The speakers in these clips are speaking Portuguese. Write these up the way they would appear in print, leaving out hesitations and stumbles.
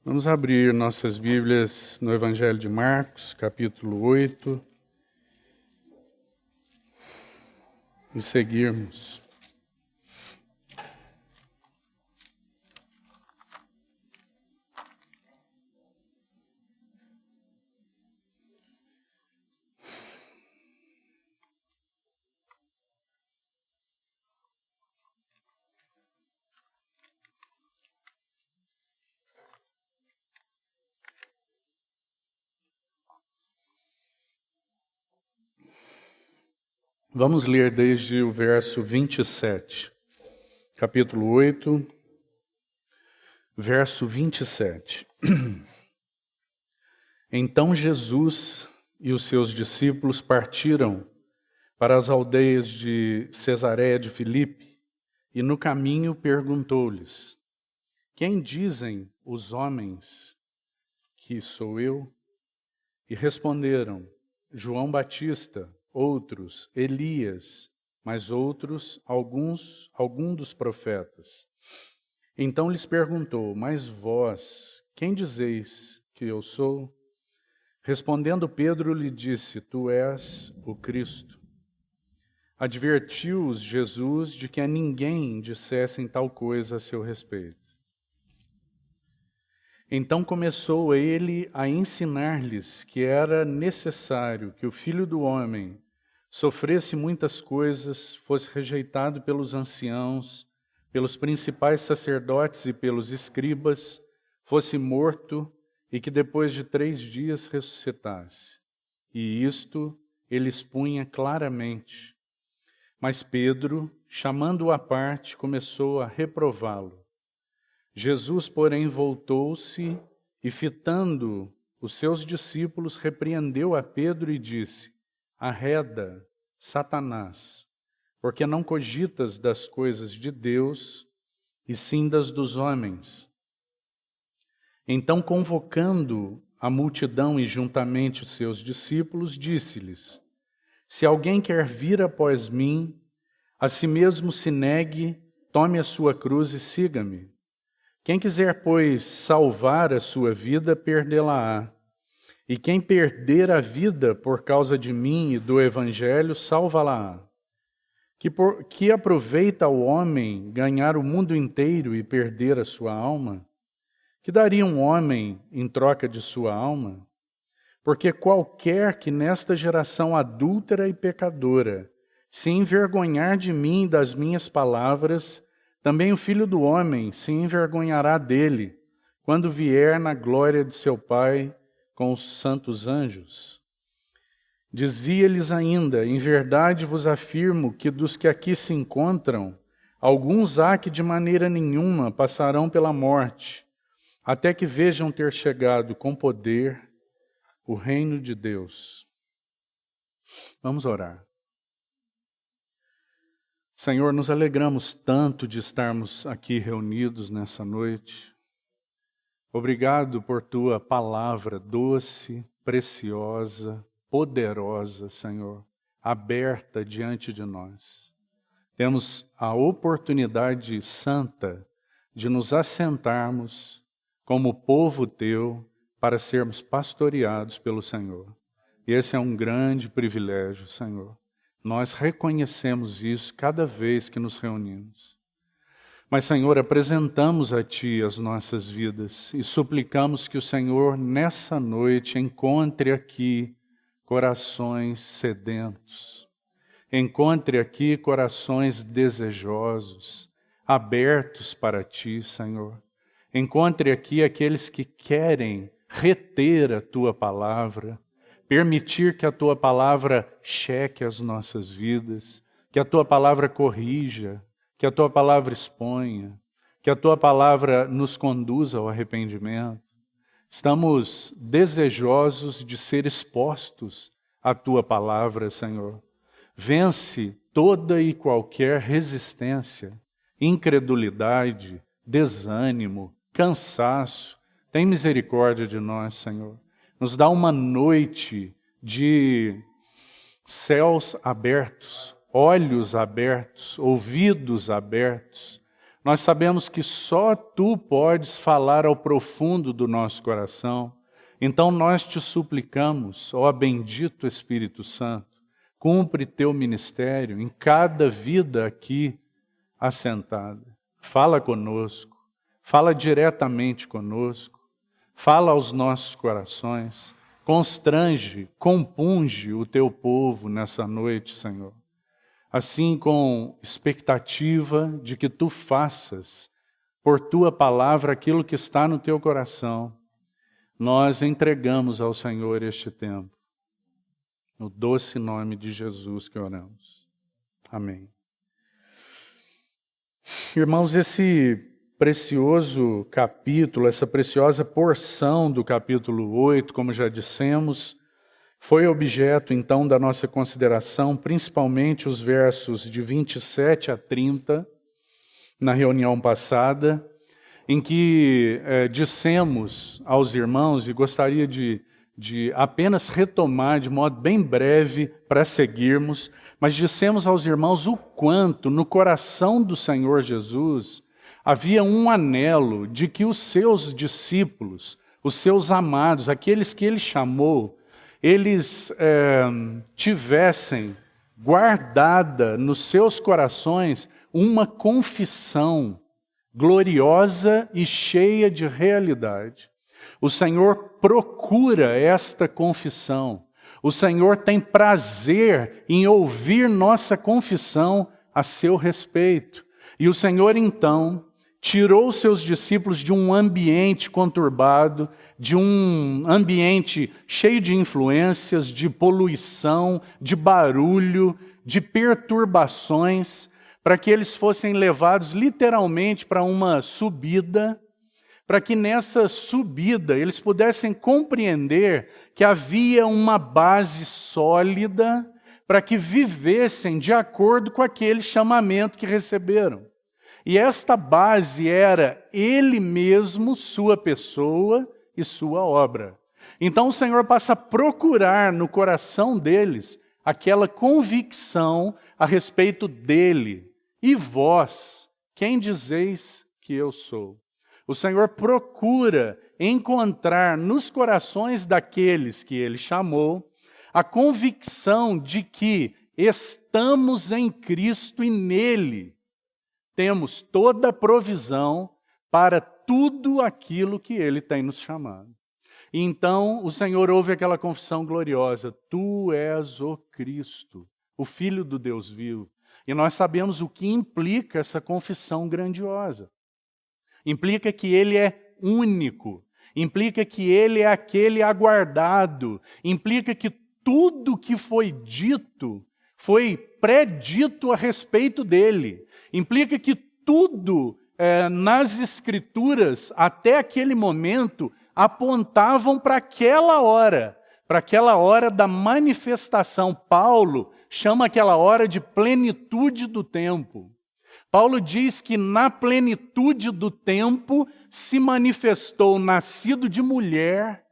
Vamos abrir nossas Bíblias no Evangelho de Marcos, capítulo 8, e seguirmos. Vamos ler desde o verso 27, capítulo 8, verso 27. Então Jesus e os seus discípulos partiram para as aldeias de Cesareia de Filipe, e no caminho perguntou-lhes: Quem dizem os homens que sou eu? E responderam: João Batista, outros Elias, mas outros algum dos profetas. Então lhes perguntou: Mas vós, quem dizeis que eu sou? Respondendo Pedro lhe disse: Tu és o Cristo. Advertiu-os Jesus de que a ninguém dissessem tal coisa a seu respeito. Então começou ele a ensinar-lhes que era necessário que o Filho do Homem sofresse muitas coisas, fosse rejeitado pelos anciãos, pelos principais sacerdotes e pelos escribas, fosse morto e que depois de 3 dias ressuscitasse. E isto ele expunha claramente. Mas Pedro, chamando-o à parte, começou a reprová-lo. Jesus, porém, voltou-se e, fitando os seus discípulos, repreendeu a Pedro e disse: Arreda, Satanás, porque não cogitas das coisas de Deus, e sim das dos homens. Então, convocando a multidão e juntamente os seus discípulos, disse-lhes: Se alguém quer vir após mim, a si mesmo se negue, tome a sua cruz e siga-me. Quem quiser, pois, salvar a sua vida, perdê-la-á. E quem perder a vida por causa de mim e do Evangelho, salva-la-á. Que aproveita ao homem ganhar o mundo inteiro e perder a sua alma? Que daria um homem em troca de sua alma? Porque qualquer que nesta geração adúltera e pecadora se envergonhar de mim e das minhas palavras, também o Filho do Homem se envergonhará dele, quando vier na glória de seu Pai com os santos anjos. Dizia-lhes ainda: Em verdade vos afirmo que dos que aqui se encontram, alguns há que de maneira nenhuma passarão pela morte, até que vejam ter chegado com poder o reino de Deus. Vamos orar. Senhor, nos alegramos tanto de estarmos aqui reunidos nessa noite. Obrigado por Tua palavra doce, preciosa, poderosa, Senhor, aberta diante de nós. Temos a oportunidade santa de nos assentarmos como povo Teu para sermos pastoreados pelo Senhor. E esse é um grande privilégio, Senhor. Nós reconhecemos isso cada vez que nos reunimos. Mas, Senhor, apresentamos a Ti as nossas vidas e suplicamos que o Senhor, nessa noite, encontre aqui corações sedentos. Encontre aqui corações desejosos, abertos para Ti, Senhor. Encontre aqui aqueles que querem reter a Tua palavra, permitir que a Tua palavra cheque as nossas vidas, que a Tua palavra corrija, que a Tua palavra exponha, que a Tua palavra nos conduza ao arrependimento. Estamos desejosos de ser expostos à Tua palavra, Senhor. Vence toda e qualquer resistência, incredulidade, desânimo, cansaço. Tem misericórdia de nós, Senhor. Nos dá uma noite de céus abertos, olhos abertos, ouvidos abertos, Nós sabemos que só Tu podes falar ao profundo do nosso coração. Então nós te suplicamos, ó bendito Espírito Santo, cumpre Teu ministério em cada vida aqui assentada. Fala conosco, fala diretamente conosco, fala aos nossos corações, constrange, compunge o Teu povo nessa noite, Senhor. Assim, com expectativa de que Tu faças, por Tua palavra, aquilo que está no Teu coração, nós entregamos ao Senhor este tempo. No doce nome de Jesus que oramos. Amém. Irmãos, esse precioso capítulo, essa preciosa porção do capítulo 8, como já dissemos, foi objeto, então, da nossa consideração, principalmente os versos de 27 a 30, na reunião passada, em que dissemos aos irmãos, e gostaria de apenas retomar de modo bem breve para seguirmos, mas dissemos aos irmãos o quanto no coração do Senhor Jesus havia um anelo de que os seus discípulos, os seus amados, aqueles que Ele chamou, eles tivessem guardada nos seus corações uma confissão gloriosa e cheia de realidade. O Senhor procura esta confissão. O Senhor tem prazer em ouvir nossa confissão a seu respeito. E o Senhor, então, tirou seus discípulos de um ambiente conturbado, de um ambiente cheio de influências, de poluição, de barulho, de perturbações, para que eles fossem levados literalmente para uma subida, para que nessa subida eles pudessem compreender que havia uma base sólida para que vivessem de acordo com aquele chamamento que receberam. E esta base era Ele mesmo, sua pessoa e sua obra. Então o Senhor passa a procurar no coração deles aquela convicção a respeito dele. E vós, quem dizeis que eu sou? O Senhor procura encontrar nos corações daqueles que Ele chamou a convicção de que estamos em Cristo e nele temos toda a provisão para tudo aquilo que Ele tem nos chamado. E então o Senhor ouve aquela confissão gloriosa: Tu és o Cristo, o Filho do Deus vivo. E nós sabemos o que implica essa confissão grandiosa. Implica que Ele é único, implica que Ele é aquele aguardado, implica que tudo que foi dito foi predito a respeito dele. Implica que tudo nas Escrituras, até aquele momento, apontavam para aquela hora da manifestação. Paulo chama aquela hora de plenitude do tempo. Paulo diz que na plenitude do tempo se manifestou, nascido de mulher,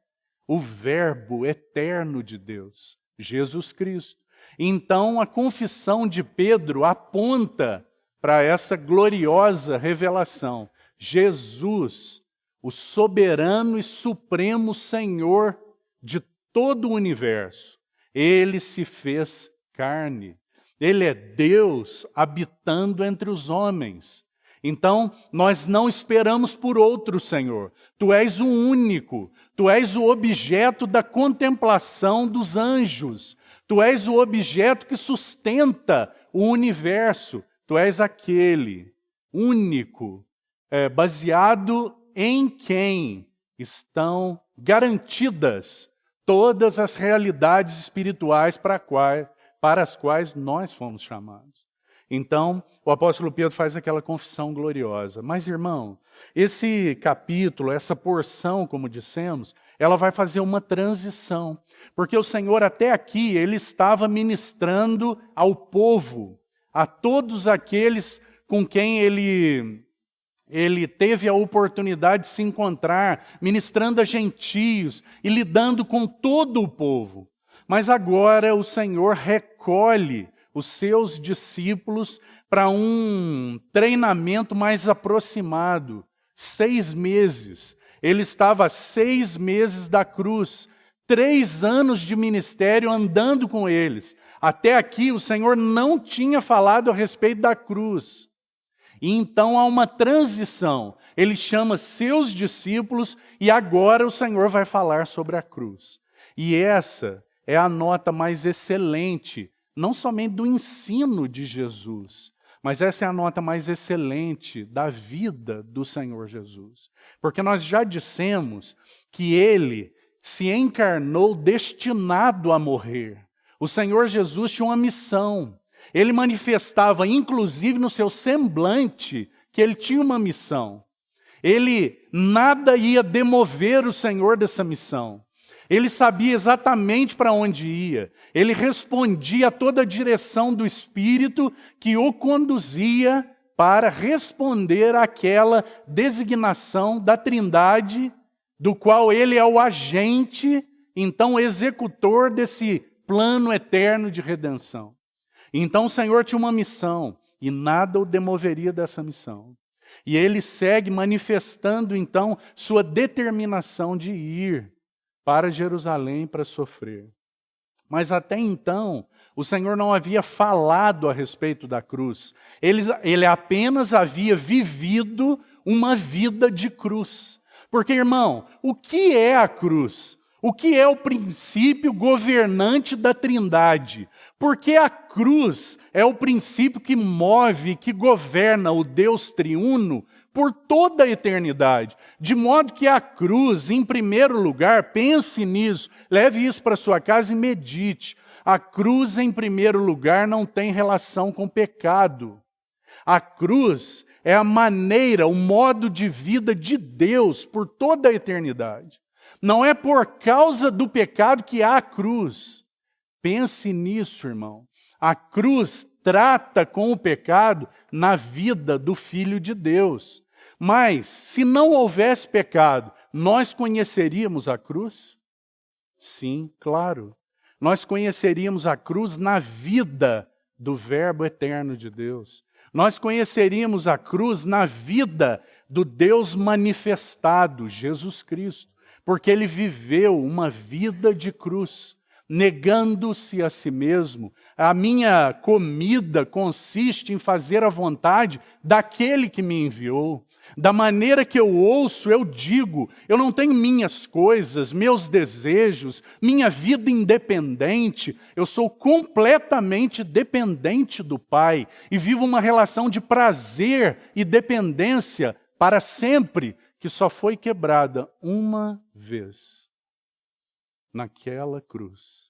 o Verbo eterno de Deus, Jesus Cristo. Então a confissão de Pedro aponta para essa gloriosa revelação. Jesus, o soberano e supremo Senhor de todo o universo, Ele se fez carne. Ele é Deus habitando entre os homens. Então, nós não esperamos por outro, Senhor. Tu és o único. Tu és o objeto da contemplação dos anjos. Tu és o objeto que sustenta o universo. Tu és aquele único, baseado em quem estão garantidas todas as realidades espirituais para as quais nós fomos chamados. Então, o apóstolo Pedro faz aquela confissão gloriosa. Mas, irmão, esse capítulo, essa porção, como dissemos, ela vai fazer uma transição. Porque o Senhor, até aqui, Ele estava ministrando ao povo, a todos aqueles com quem Ele teve a oportunidade de se encontrar, ministrando a gentios e lidando com todo o povo. Mas agora o Senhor recolhe os seus discípulos para um treinamento mais aproximado. 6 meses. Ele estava a 6 meses da cruz. 3 anos de ministério andando com eles. Até aqui o Senhor não tinha falado a respeito da cruz. E então há uma transição. Ele chama seus discípulos e agora o Senhor vai falar sobre a cruz. E essa é a nota mais excelente, não somente do ensino de Jesus, mas essa é a nota mais excelente da vida do Senhor Jesus. Porque nós já dissemos que Ele se encarnou destinado a morrer. O Senhor Jesus tinha uma missão. Ele manifestava, inclusive no seu semblante, que Ele tinha uma missão. Nada ia demover o Senhor dessa missão. Ele sabia exatamente para onde ia. Ele respondia a toda a direção do Espírito que o conduzia para responder àquela designação da Trindade, do qual ele é o agente, então executor desse plano eterno de redenção. Então o Senhor tinha uma missão e nada o demoveria dessa missão. E ele segue manifestando então sua determinação de ir para Jerusalém para sofrer. Mas até então, o Senhor não havia falado a respeito da cruz. Ele apenas havia vivido uma vida de cruz. Porque, irmão, o que é a cruz? O que é o princípio governante da Trindade? Porque a cruz é o princípio que move, que governa o Deus triuno por toda a eternidade. De modo que a cruz, em primeiro lugar, pense nisso, leve isso para sua casa e medite. A cruz, em primeiro lugar, não tem relação com pecado. A cruz é a maneira, o modo de vida de Deus por toda a eternidade. Não é por causa do pecado que há a cruz. Pense nisso, irmão. A cruz trata com o pecado na vida do Filho de Deus. Mas, se não houvesse pecado, nós conheceríamos a cruz? Sim, claro. Nós conheceríamos a cruz na vida do Verbo eterno de Deus. Nós conheceríamos a cruz na vida do Deus manifestado, Jesus Cristo. Porque ele viveu uma vida de cruz, negando-se a si mesmo. A minha comida consiste em fazer a vontade daquele que me enviou. Da maneira que eu ouço, eu digo, eu não tenho minhas coisas, meus desejos, minha vida independente. Eu sou completamente dependente do Pai e vivo uma relação de prazer e dependência para sempre, que só foi quebrada uma vez, naquela cruz.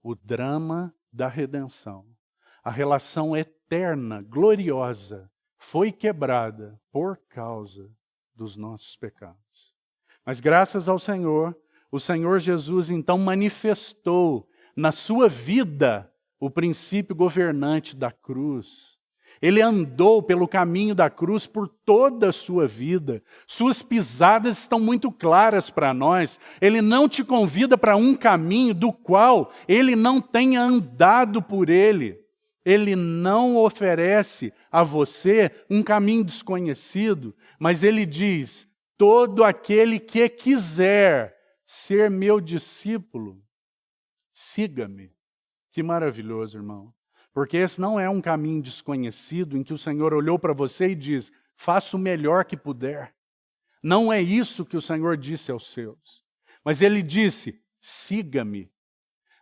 O drama da redenção, a relação eterna, gloriosa, foi quebrada por causa dos nossos pecados. Mas graças ao Senhor, o Senhor Jesus então manifestou na sua vida o princípio governante da cruz. Ele andou pelo caminho da cruz por toda a sua vida. Suas pisadas estão muito claras para nós. Ele não te convida para um caminho do qual ele não tenha andado por ele. Ele não oferece a você um caminho desconhecido, mas ele diz: todo aquele que quiser ser meu discípulo, siga-me. Que maravilhoso, irmão. Porque esse não é um caminho desconhecido em que o Senhor olhou para você e diz: faça o melhor que puder. Não é isso que o Senhor disse aos seus. Mas ele disse: siga-me.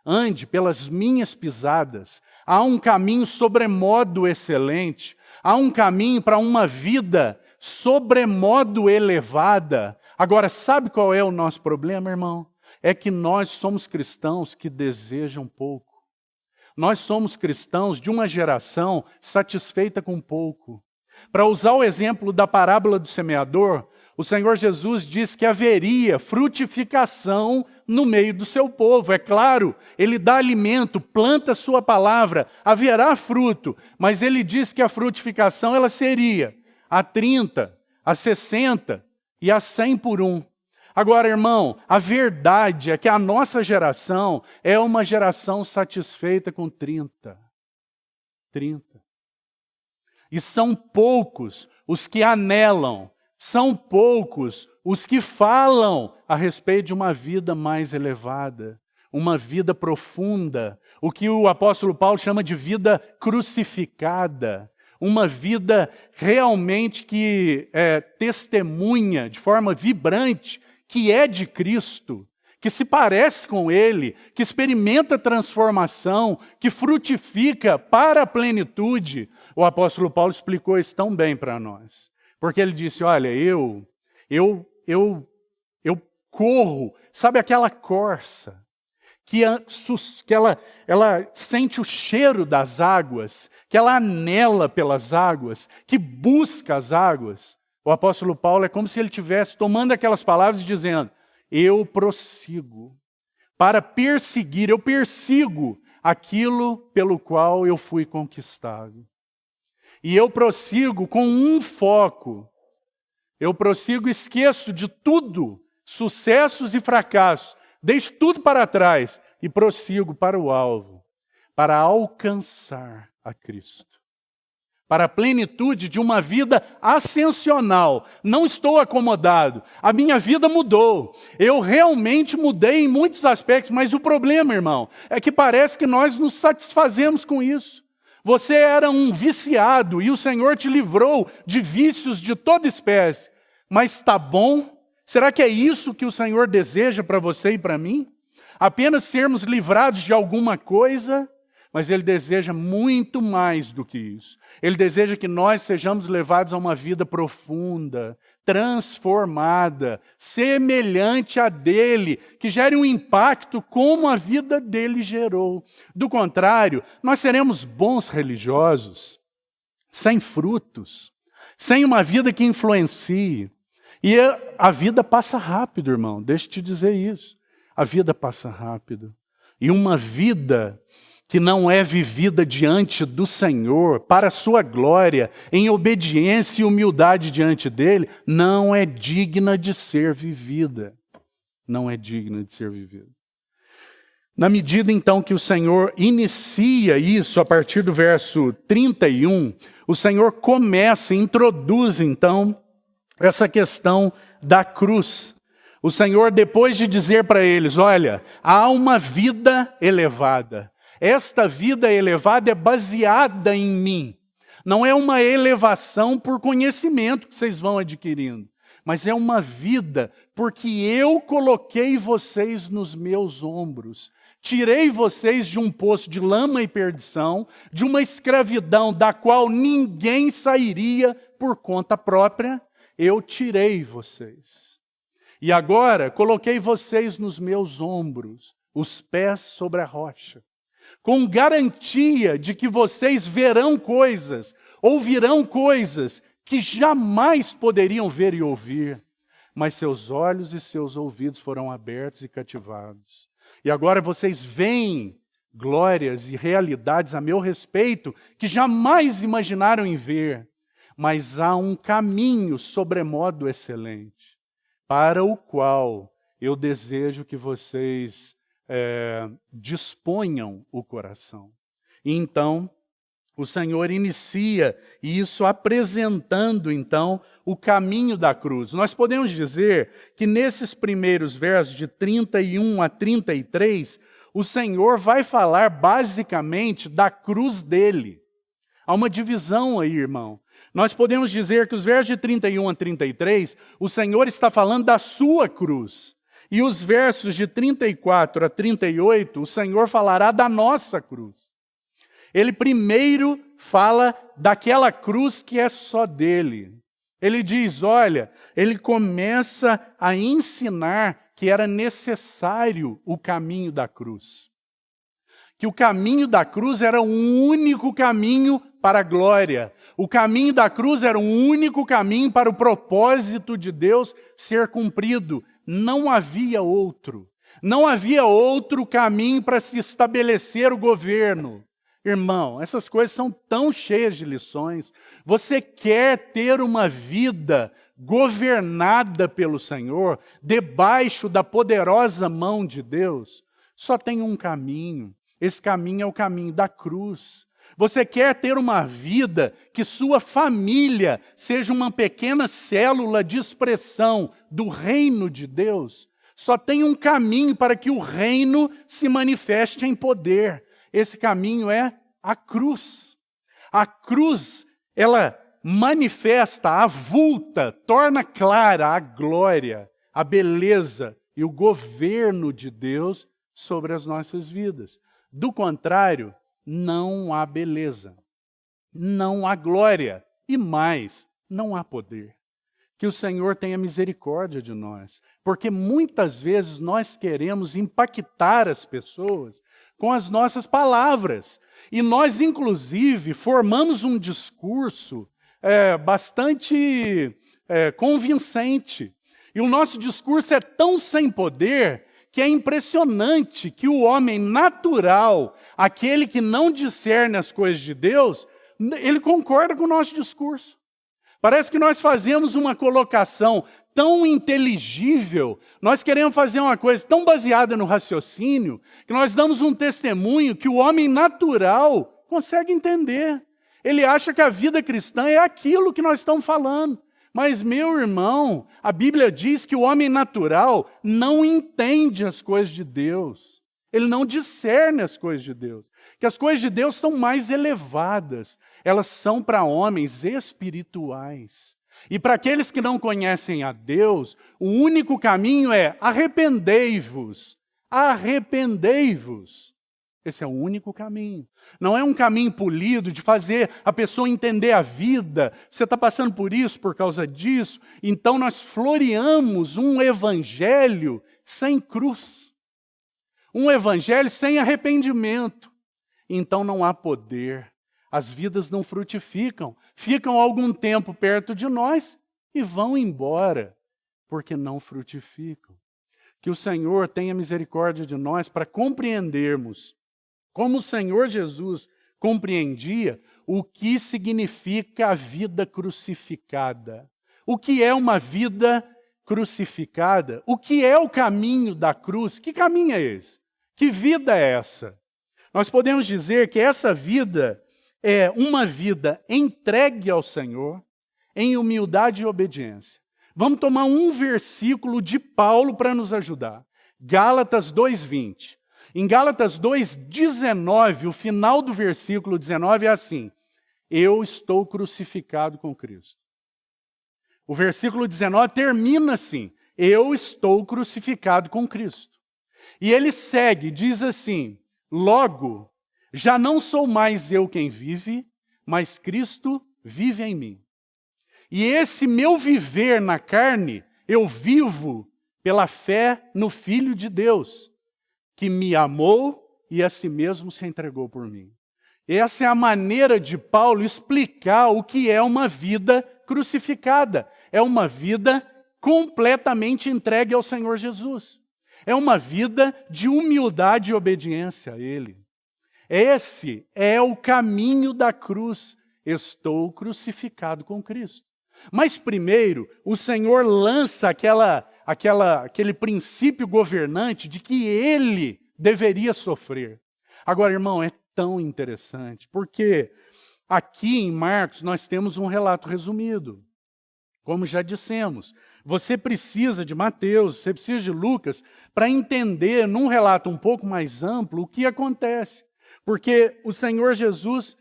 Ande pelas minhas pisadas. Há um caminho sobremodo excelente. Há um caminho para uma vida sobremodo elevada. Agora, sabe qual é o nosso problema, irmão? É que nós somos cristãos que desejam pouco. Nós somos cristãos de uma geração satisfeita com pouco. Para usar o exemplo da parábola do semeador, o Senhor Jesus diz que haveria frutificação no meio do seu povo. É claro, ele dá alimento, planta a sua palavra, haverá fruto, mas ele diz que a frutificação ela seria a 30, a 60 e a 100 por um. Agora, irmão, a verdade é que a nossa geração é uma geração satisfeita com 30. 30. E são poucos os que anelam, são poucos os que falam a respeito de uma vida mais elevada, uma vida profunda, o que o apóstolo Paulo chama de vida crucificada, uma vida realmente que testemunha de forma vibrante que é de Cristo, que se parece com Ele, que experimenta transformação, que frutifica para a plenitude. O apóstolo Paulo explicou isso tão bem para nós. Porque ele disse, olha, eu corro, sabe aquela corça, que ela sente o cheiro das águas, que ela anela pelas águas, que busca as águas. O apóstolo Paulo é como se ele estivesse tomando aquelas palavras e dizendo, eu prossigo para perseguir, eu persigo aquilo pelo qual eu fui conquistado. E eu prossigo com um foco. Eu prossigo, esqueço de tudo, sucessos e fracassos, deixo tudo para trás e prossigo para o alvo, para alcançar a Cristo. Para a plenitude de uma vida ascensional. Não estou acomodado. A minha vida mudou. Eu realmente mudei em muitos aspectos, mas o problema, irmão, é que parece que nós nos satisfazemos com isso. Você era um viciado e o Senhor te livrou de vícios de toda espécie. Mas está bom? Será que é isso que o Senhor deseja para você e para mim? Apenas sermos livrados de alguma coisa? Mas Ele deseja muito mais do que isso. Ele deseja que nós sejamos levados a uma vida profunda, transformada, semelhante a dele, que gere um impacto como a vida dele gerou. Do contrário, nós seremos bons religiosos, sem frutos, sem uma vida que influencie. E a vida passa rápido, irmão, deixa eu te dizer isso. A vida passa rápido. E uma vida que não é vivida diante do Senhor, para a sua glória, em obediência e humildade diante dele, não é digna de ser vivida. Não é digna de ser vivida. Na medida, então, que o Senhor inicia isso, a partir do verso 31, o Senhor começa, introduz, então, essa questão da cruz. O Senhor, depois de dizer para eles, olha, há uma vida elevada. Esta vida elevada é baseada em mim. Não é uma elevação por conhecimento que vocês vão adquirindo, mas é uma vida porque eu coloquei vocês nos meus ombros. Tirei vocês de um poço de lama e perdição, de uma escravidão da qual ninguém sairia por conta própria. Eu tirei vocês. E agora coloquei vocês nos meus ombros, os pés sobre a rocha, com garantia de que vocês verão coisas, ouvirão coisas que jamais poderiam ver e ouvir, mas seus olhos e seus ouvidos foram abertos e cativados. E agora vocês veem glórias e realidades a meu respeito que jamais imaginaram em ver, mas há um caminho sobremodo excelente, para o qual eu desejo que vocês disponham o coração. E então, o Senhor inicia isso apresentando, então, o caminho da cruz. Nós podemos dizer que nesses primeiros versos, de 31 a 33, o Senhor vai falar basicamente da cruz dele. Há uma divisão aí, irmão. Nós podemos dizer que os versos de 31 a 33, o Senhor está falando da sua cruz. E os versos de 34 a 38, o Senhor falará da nossa cruz. Ele primeiro fala daquela cruz que é só dele. Ele diz, olha, ele começa a ensinar que era necessário o caminho da cruz. Que o caminho da cruz era o único caminho para a glória. O caminho da cruz era o único caminho para o propósito de Deus ser cumprido. Não havia outro. Não havia outro caminho para se estabelecer o governo. Irmão, essas coisas são tão cheias de lições. Você quer ter uma vida governada pelo Senhor, debaixo da poderosa mão de Deus? Só tem um caminho. Esse caminho é o caminho da cruz. Você quer ter uma vida que sua família seja uma pequena célula de expressão do reino de Deus? Só tem um caminho para que o reino se manifeste em poder. Esse caminho é a cruz. A cruz, ela manifesta, avulta, torna clara a glória, a beleza e o governo de Deus sobre as nossas vidas. Do contrário, não há beleza, não há glória e mais, não há poder. Que o Senhor tenha misericórdia de nós, porque muitas vezes nós queremos impactar as pessoas com as nossas palavras. E nós, inclusive, formamos um discurso bastante convincente. E o nosso discurso é tão sem poder que é impressionante que o homem natural, aquele que não discerne as coisas de Deus, ele concorda com o nosso discurso. Parece que nós fazemos uma colocação tão inteligível, nós queremos fazer uma coisa tão baseada no raciocínio, que nós damos um testemunho que o homem natural consegue entender. Ele acha que a vida cristã é aquilo que nós estamos falando. Mas, meu irmão, a Bíblia diz que o homem natural não entende as coisas de Deus. Ele não discerne as coisas de Deus. Que as coisas de Deus são mais elevadas. Elas são para homens espirituais. E para aqueles que não conhecem a Deus, o único caminho é arrependei-vos. Arrependei-vos. Esse é o único caminho. Não é um caminho polido de fazer a pessoa entender a vida. Você está passando por isso, por causa disso. Então nós floreamos um evangelho sem cruz. Um evangelho sem arrependimento. Então não há poder. As vidas não frutificam. Ficam algum tempo perto de nós e vão embora, porque não frutificam. Que o Senhor tenha misericórdia de nós para compreendermos como o Senhor Jesus compreendia o que significa a vida crucificada. O que é uma vida crucificada? O que é o caminho da cruz? Que caminho é esse? Que vida é essa? Nós podemos dizer que essa vida é uma vida entregue ao Senhor em humildade e obediência. Vamos tomar um versículo de Paulo para nos ajudar. Gálatas 2:20. Em Gálatas 2:19, o final do versículo 19 é assim: eu estou crucificado com Cristo. O versículo 19 termina assim: eu estou crucificado com Cristo. E ele segue, diz assim: logo, já não sou mais eu quem vive, mas Cristo vive em mim. E esse meu viver na carne, eu vivo pela fé no Filho de Deus, que me amou e a si mesmo se entregou por mim. Essa é a maneira de Paulo explicar o que é uma vida crucificada. É uma vida completamente entregue ao Senhor Jesus. É uma vida de humildade e obediência a Ele. Esse é o caminho da cruz. Estou crucificado com Cristo. Mas primeiro, o Senhor lança aquele princípio governante de que Ele deveria sofrer. Agora, irmão, é tão interessante, porque aqui em Marcos nós temos um relato resumido. Como já dissemos, você precisa de Mateus, você precisa de Lucas, para entender, num relato um pouco mais amplo, o que acontece. Porque o Senhor Jesus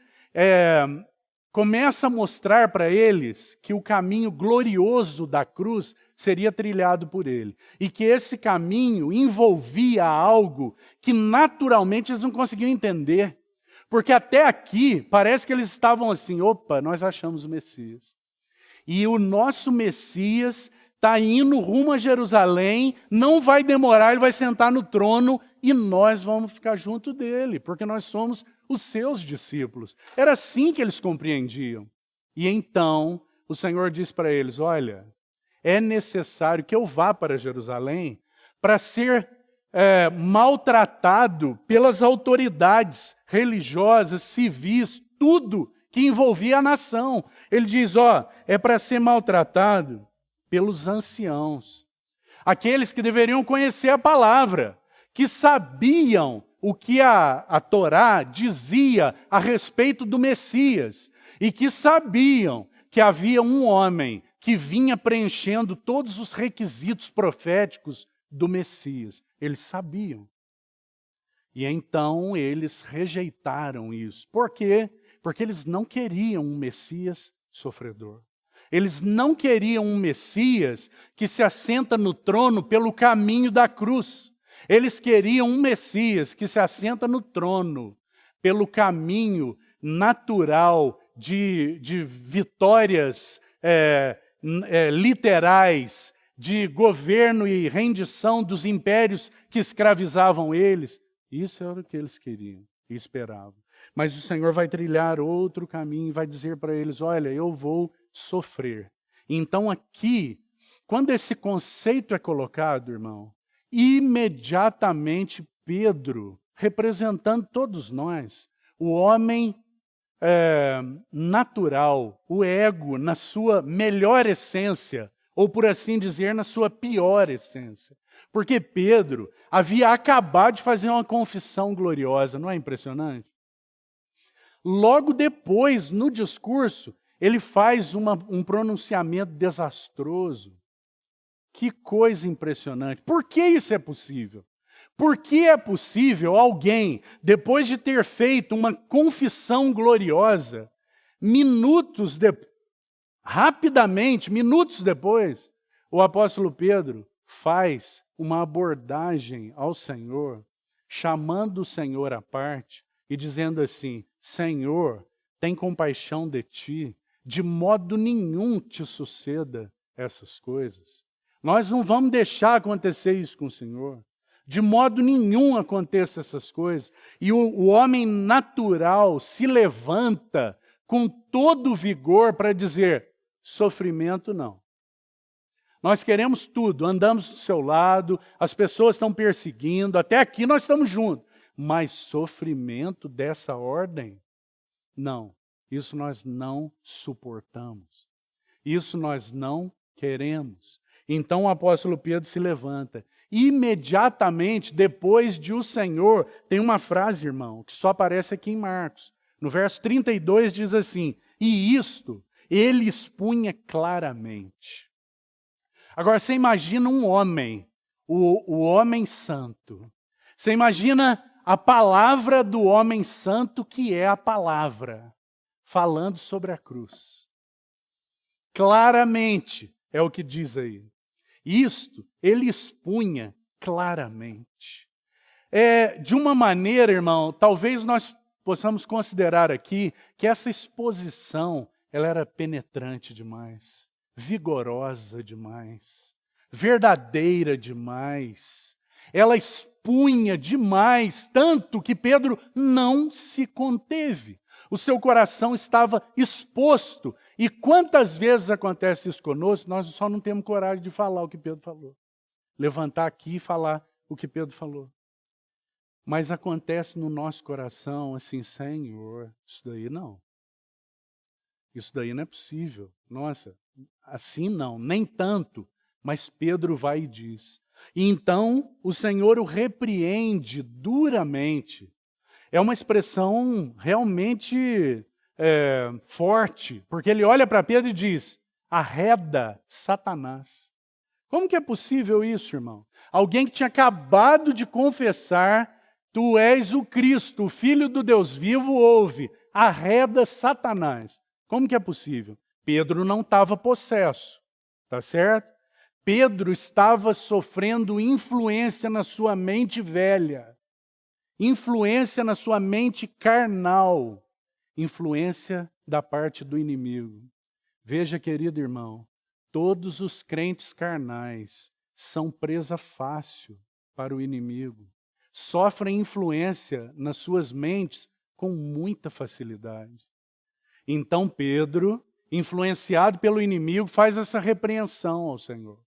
começa a mostrar para eles que o caminho glorioso da cruz seria trilhado por ele. E que esse caminho envolvia algo que naturalmente eles não conseguiam entender. Porque até aqui, parece que eles estavam assim, opa, nós achamos o Messias. E o nosso Messias está indo rumo a Jerusalém, não vai demorar, ele vai sentar no trono e nós vamos ficar junto dele, porque nós somos os seus discípulos. Era assim que eles compreendiam. E então o Senhor diz para eles, olha, é necessário que eu vá para Jerusalém para ser maltratado pelas autoridades religiosas, civis, tudo que envolvia a nação. Ele diz, é para ser maltratado pelos anciãos, aqueles que deveriam conhecer a palavra, que sabiam o que a Torá dizia a respeito do Messias e que sabiam que havia um homem que vinha preenchendo todos os requisitos proféticos do Messias. Eles sabiam. E então eles rejeitaram isso. Por quê? Porque eles não queriam um Messias sofredor. Eles não queriam um Messias que se assenta no trono pelo caminho da cruz. Eles queriam um Messias que se assenta no trono pelo caminho natural de vitórias literais, de governo e rendição dos impérios que escravizavam eles. Isso era o que eles queriam e esperavam. Mas o Senhor vai trilhar outro caminho e vai dizer para eles, olha, eu vou sofrer. Então aqui, quando esse conceito é colocado, irmão, imediatamente Pedro, representando todos nós, o homem natural, o ego na sua melhor essência, ou por assim dizer, na sua pior essência. Porque Pedro havia acabado de fazer uma confissão gloriosa, não é impressionante? Logo depois, no discurso, ele faz um pronunciamento desastroso. Que coisa impressionante. Por que isso é possível? Por que é possível alguém, depois de ter feito uma confissão gloriosa, rapidamente, minutos depois, o apóstolo Pedro faz uma abordagem ao Senhor, chamando o Senhor à parte e dizendo assim, Senhor, tem compaixão de ti, de modo nenhum te suceda essas coisas. Nós não vamos deixar acontecer isso com o Senhor. De modo nenhum aconteça essas coisas. E o homem natural se levanta com todo o vigor para dizer, sofrimento não. Nós queremos tudo, andamos do seu lado, as pessoas estão perseguindo, até aqui nós estamos juntos. Mas sofrimento dessa ordem? Não, isso nós não suportamos. Isso nós não queremos. Então o apóstolo Pedro se levanta. Imediatamente depois de o Senhor, tem uma frase, irmão, que só aparece aqui em Marcos. No verso 32 diz assim, e isto ele expunha claramente. Agora você imagina um homem, o homem santo. Você imagina a palavra do homem santo que é a palavra, falando sobre a cruz. Claramente é o que diz aí. Isto ele expunha claramente. De uma maneira, irmão, talvez nós possamos considerar aqui que essa exposição ela era penetrante demais, vigorosa demais, verdadeira demais. Ela expunha demais, tanto que Pedro não se conteve. O seu coração estava exposto. E quantas vezes acontece isso conosco, nós só não temos coragem de falar o que Pedro falou. Levantar aqui e falar o que Pedro falou. Mas acontece no nosso coração assim, Senhor, isso daí não. Isso daí não é possível. Nossa, assim não, nem tanto. Mas Pedro vai e diz. E então o Senhor o repreende duramente. É uma expressão realmente forte, porque ele olha para Pedro e diz, arreda Satanás. Como que é possível isso, irmão? Alguém que tinha acabado de confessar, tu és o Cristo, o Filho do Deus vivo, ouve, arreda Satanás. Como que é possível? Pedro não estava possesso, tá certo? Pedro estava sofrendo influência na sua mente velha, influência na sua mente carnal, influência da parte do inimigo. Veja, querido irmão, todos os crentes carnais são presa fácil para o inimigo. Sofrem influência nas suas mentes com muita facilidade. Então Pedro, influenciado pelo inimigo, faz essa repreensão ao Senhor.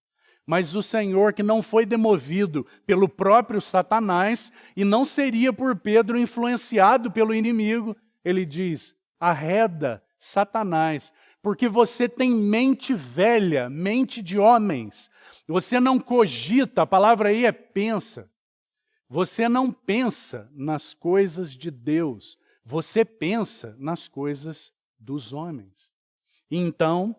Mas o Senhor, que não foi demovido pelo próprio Satanás, e não seria por Pedro influenciado pelo inimigo, ele diz, arreda Satanás, porque você tem mente velha, mente de homens. Você não cogita, a palavra aí é pensa. Você não pensa nas coisas de Deus, você pensa nas coisas dos homens. Então,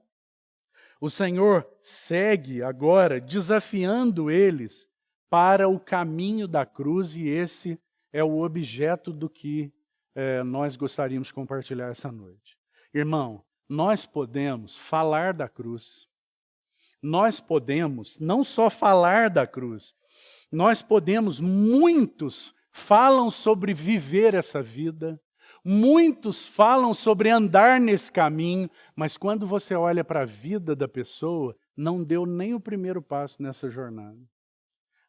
o Senhor segue agora desafiando eles para o caminho da cruz, e esse é o objeto do que nós gostaríamos de compartilhar essa noite. Irmão, nós podemos falar da cruz, nós podemos não só falar da cruz, nós podemos, muitos falam sobre viver essa vida, muitos falam sobre andar nesse caminho, mas quando você olha para a vida da pessoa, não deu nem o primeiro passo nessa jornada.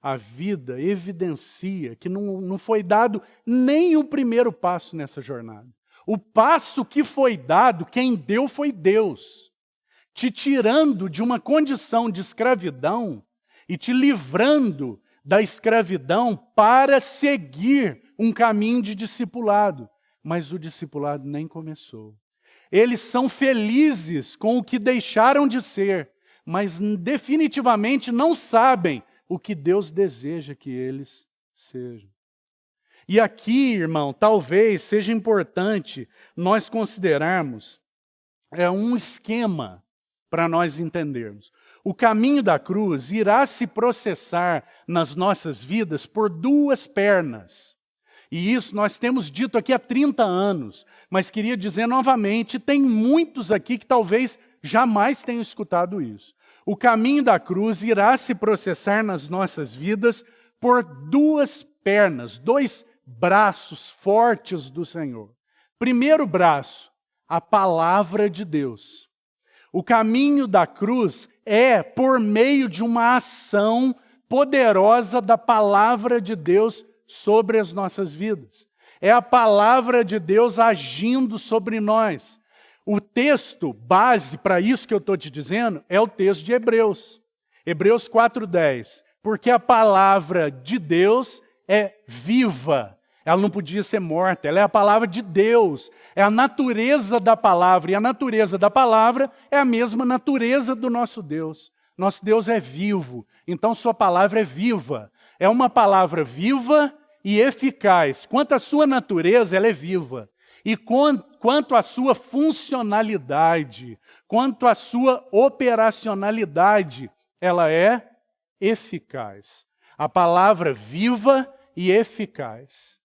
A vida evidencia que não foi dado nem o primeiro passo nessa jornada. O passo que foi dado, quem deu foi Deus, te tirando de uma condição de escravidão e te livrando da escravidão para seguir um caminho de discipulado. Mas o discipulado nem começou. Eles são felizes com o que deixaram de ser, mas definitivamente não sabem o que Deus deseja que eles sejam. E aqui, irmão, talvez seja importante nós considerarmos um esquema para nós entendermos. O caminho da cruz irá se processar nas nossas vidas por duas pernas. E isso nós temos dito aqui há 30 anos, mas queria dizer novamente, tem muitos aqui que talvez jamais tenham escutado isso. O caminho da cruz irá se processar nas nossas vidas por duas pernas, dois braços fortes do Senhor. Primeiro braço, a palavra de Deus. O caminho da cruz é por meio de uma ação poderosa da palavra de Deus sobre as nossas vidas. É a palavra de Deus agindo sobre nós. O texto base para isso que eu estou te dizendo é o texto de Hebreus. Hebreus 4:10. Porque a palavra de Deus é viva. Ela não podia ser morta. Ela é a palavra de Deus. É a natureza da palavra. E a natureza da palavra é a mesma natureza do nosso Deus. Nosso Deus é vivo. Então sua palavra é viva. É uma palavra viva e eficaz. Quanto à sua natureza, ela é viva. E quanto à sua funcionalidade, quanto à sua operacionalidade, ela é eficaz. A palavra viva e eficaz.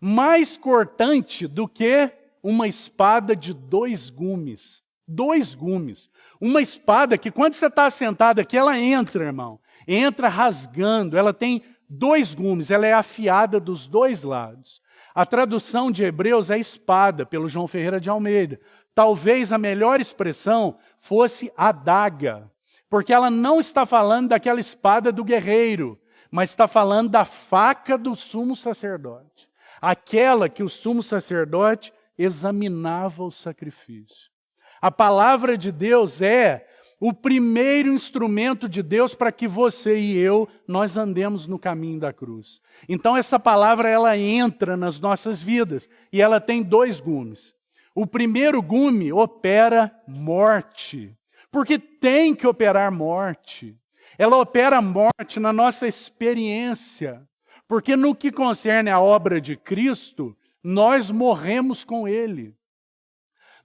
Mais cortante do que uma espada de 2 gumes. 2 gumes. Uma espada que quando você está sentado aqui, ela entra, irmão. Entra rasgando. Ela tem 2 gumes. Ela é afiada dos 2 lados. A tradução de Hebreus é espada, pelo João Ferreira de Almeida. Talvez a melhor expressão fosse adaga. Porque ela não está falando daquela espada do guerreiro, mas está falando da faca do sumo sacerdote. Aquela que o sumo sacerdote examinava o sacrifício. A palavra de Deus é o primeiro instrumento de Deus para que você e eu, nós andemos no caminho da cruz. Então essa palavra, ela entra nas nossas vidas e ela tem 2 gumes. O primeiro gume opera morte, porque tem que operar morte. Ela opera morte na nossa experiência, porque no que concerne a obra de Cristo, nós morremos com Ele.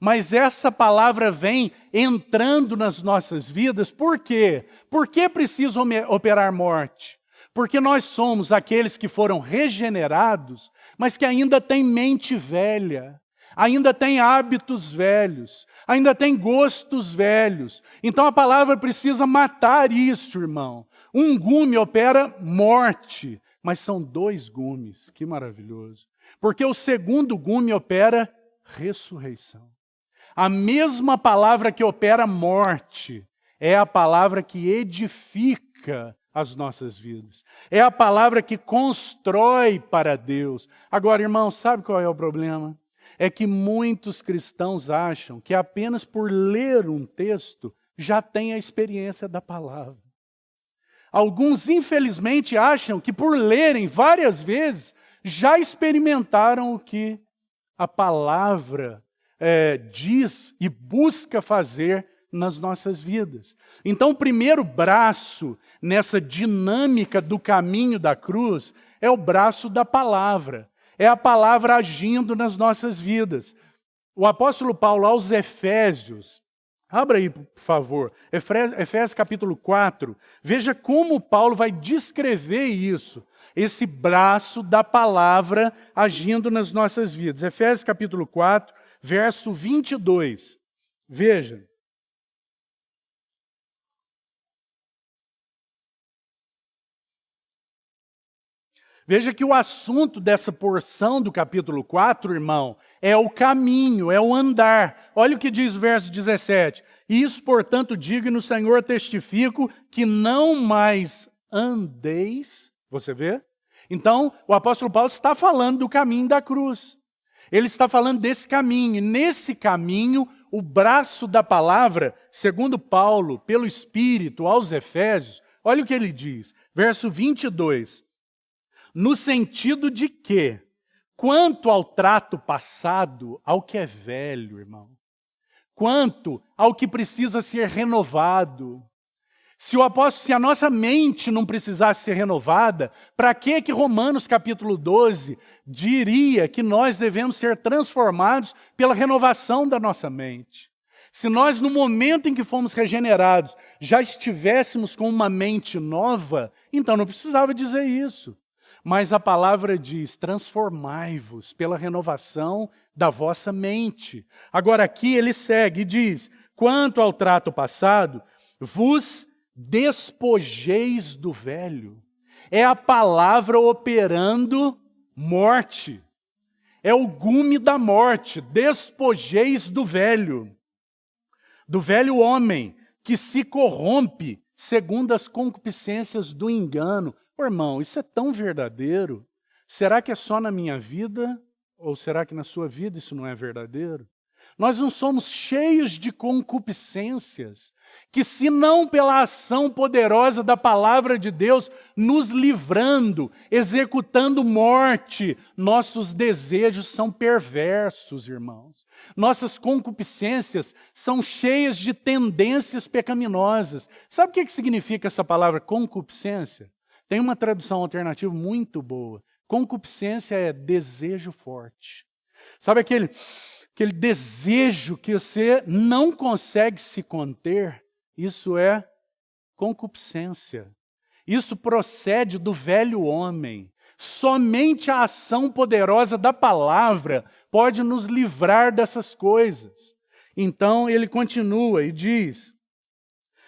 Mas essa palavra vem entrando nas nossas vidas, por quê? Por que precisa operar morte? Porque nós somos aqueles que foram regenerados, mas que ainda têm mente velha, ainda têm hábitos velhos, ainda têm gostos velhos. Então a palavra precisa matar isso, irmão. Um gume opera morte, mas são 2 gumes, que maravilhoso. Porque o segundo gume opera ressurreição. A mesma palavra que opera morte é a palavra que edifica as nossas vidas. É a palavra que constrói para Deus. Agora, irmão, sabe qual é o problema? É que muitos cristãos acham que apenas por ler um texto já tem a experiência da palavra. Alguns, infelizmente, acham que por lerem várias vezes já experimentaram o que a palavra diz e busca fazer nas nossas vidas. Então, o primeiro braço nessa dinâmica do caminho da cruz é o braço da palavra. É a palavra agindo nas nossas vidas. O apóstolo Paulo aos Efésios, abra aí, por favor, Efésios capítulo 4, veja como Paulo vai descrever isso, esse braço da palavra agindo nas nossas vidas. Efésios capítulo 4, verso 22. Veja. Veja que o assunto dessa porção do capítulo 4, irmão, é o caminho, é o andar. Olha o que diz o verso 17. Isso, portanto, digo e no Senhor testifico que não mais andeis. Você vê? Então, o apóstolo Paulo está falando do caminho da cruz. Ele está falando desse caminho. E nesse caminho, o braço da palavra, segundo Paulo, pelo Espírito, aos Efésios, olha o que ele diz. Verso 22. No sentido de que, quanto ao trato passado, ao que é velho, irmão, quanto ao que precisa ser renovado. Se a nossa mente não precisasse ser renovada, para que Romanos capítulo 12 diria que nós devemos ser transformados pela renovação da nossa mente? Se nós, no momento em que fomos regenerados, já estivéssemos com uma mente nova, então não precisava dizer isso. Mas a palavra diz, transformai-vos pela renovação da vossa mente. Agora aqui ele segue e diz, quanto ao trato passado, vos despojeis do velho. É a palavra operando morte. É o gume da morte, despojeis do velho homem que se corrompe segundo as concupiscências do engano. Oh, irmão, isso é tão verdadeiro. Será que é só na minha vida? Ou será que na sua vida isso não é verdadeiro? Nós não somos cheios de concupiscências, que se não pela ação poderosa da palavra de Deus, nos livrando, executando morte, nossos desejos são perversos, irmãos. Nossas concupiscências são cheias de tendências pecaminosas. Sabe o que significa essa palavra concupiscência? Tem uma tradução alternativa muito boa. Concupiscência é desejo forte. Sabe aquele desejo que você não consegue se conter? Isso é concupiscência. Isso procede do velho homem. Somente a ação poderosa da palavra pode nos livrar dessas coisas. Então ele continua e diz,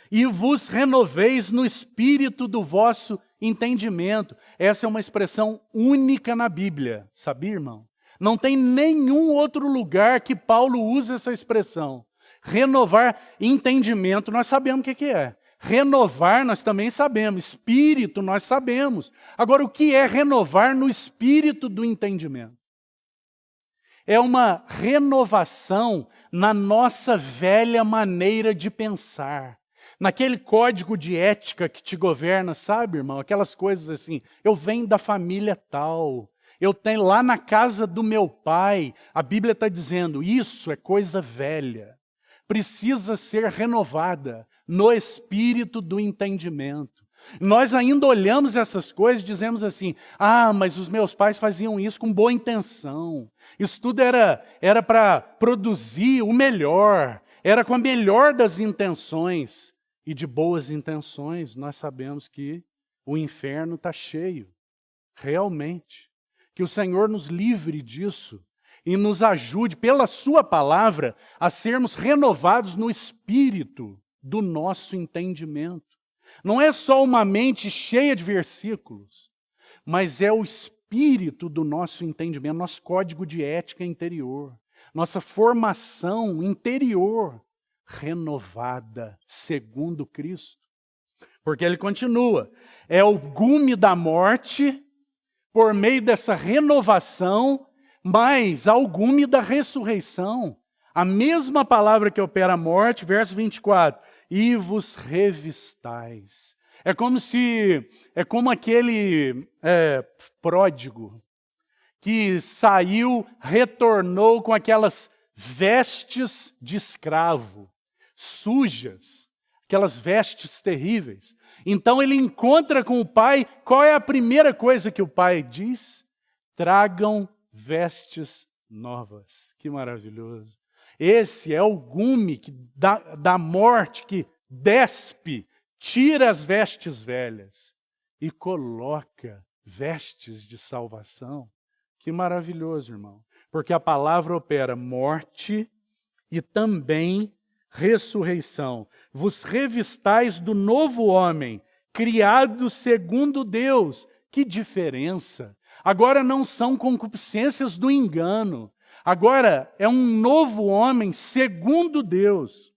e vos renoveis no espírito do vosso entendimento. Essa é uma expressão única na Bíblia, sabia, irmão? Não tem nenhum outro lugar que Paulo use essa expressão. Renovar entendimento, nós sabemos o que é. Renovar, nós também sabemos. Espírito, nós sabemos. Agora, o que é renovar no espírito do entendimento? É uma renovação na nossa velha maneira de pensar. Naquele código de ética que te governa, sabe, irmão? Aquelas coisas assim, eu venho da família tal, eu tenho lá na casa do meu pai, a Bíblia está dizendo, isso é coisa velha, precisa ser renovada no espírito do entendimento. Nós ainda olhamos essas coisas e dizemos assim, mas os meus pais faziam isso com boa intenção, isso tudo era para produzir o melhor, era com a melhor das intenções. E de boas intenções, nós sabemos que o inferno está cheio, realmente. Que o Senhor nos livre disso e nos ajude, pela sua palavra, a sermos renovados no espírito do nosso entendimento. Não é só uma mente cheia de versículos, mas é o espírito do nosso entendimento, nosso código de ética interior, nossa formação interior, renovada segundo Cristo. Porque ele continua, é o gume da morte por meio dessa renovação, mas ao gume da ressurreição. A mesma palavra que opera a morte, verso 24, e vos revistais. É como aquele pródigo que saiu, retornou com aquelas vestes de escravo. sujas, aquelas vestes terríveis. Então ele encontra com o pai. Qual é a primeira coisa que o pai diz? Tragam vestes novas. Que maravilhoso. Esse é o gume da morte que despe, tira as vestes velhas e coloca vestes de salvação. Que maravilhoso, irmão. Porque a palavra opera morte e também ressurreição. Vos revistais do novo homem, criado segundo Deus. Que diferença! Agora não são concupiscências do engano. Agora é um novo homem segundo Deus.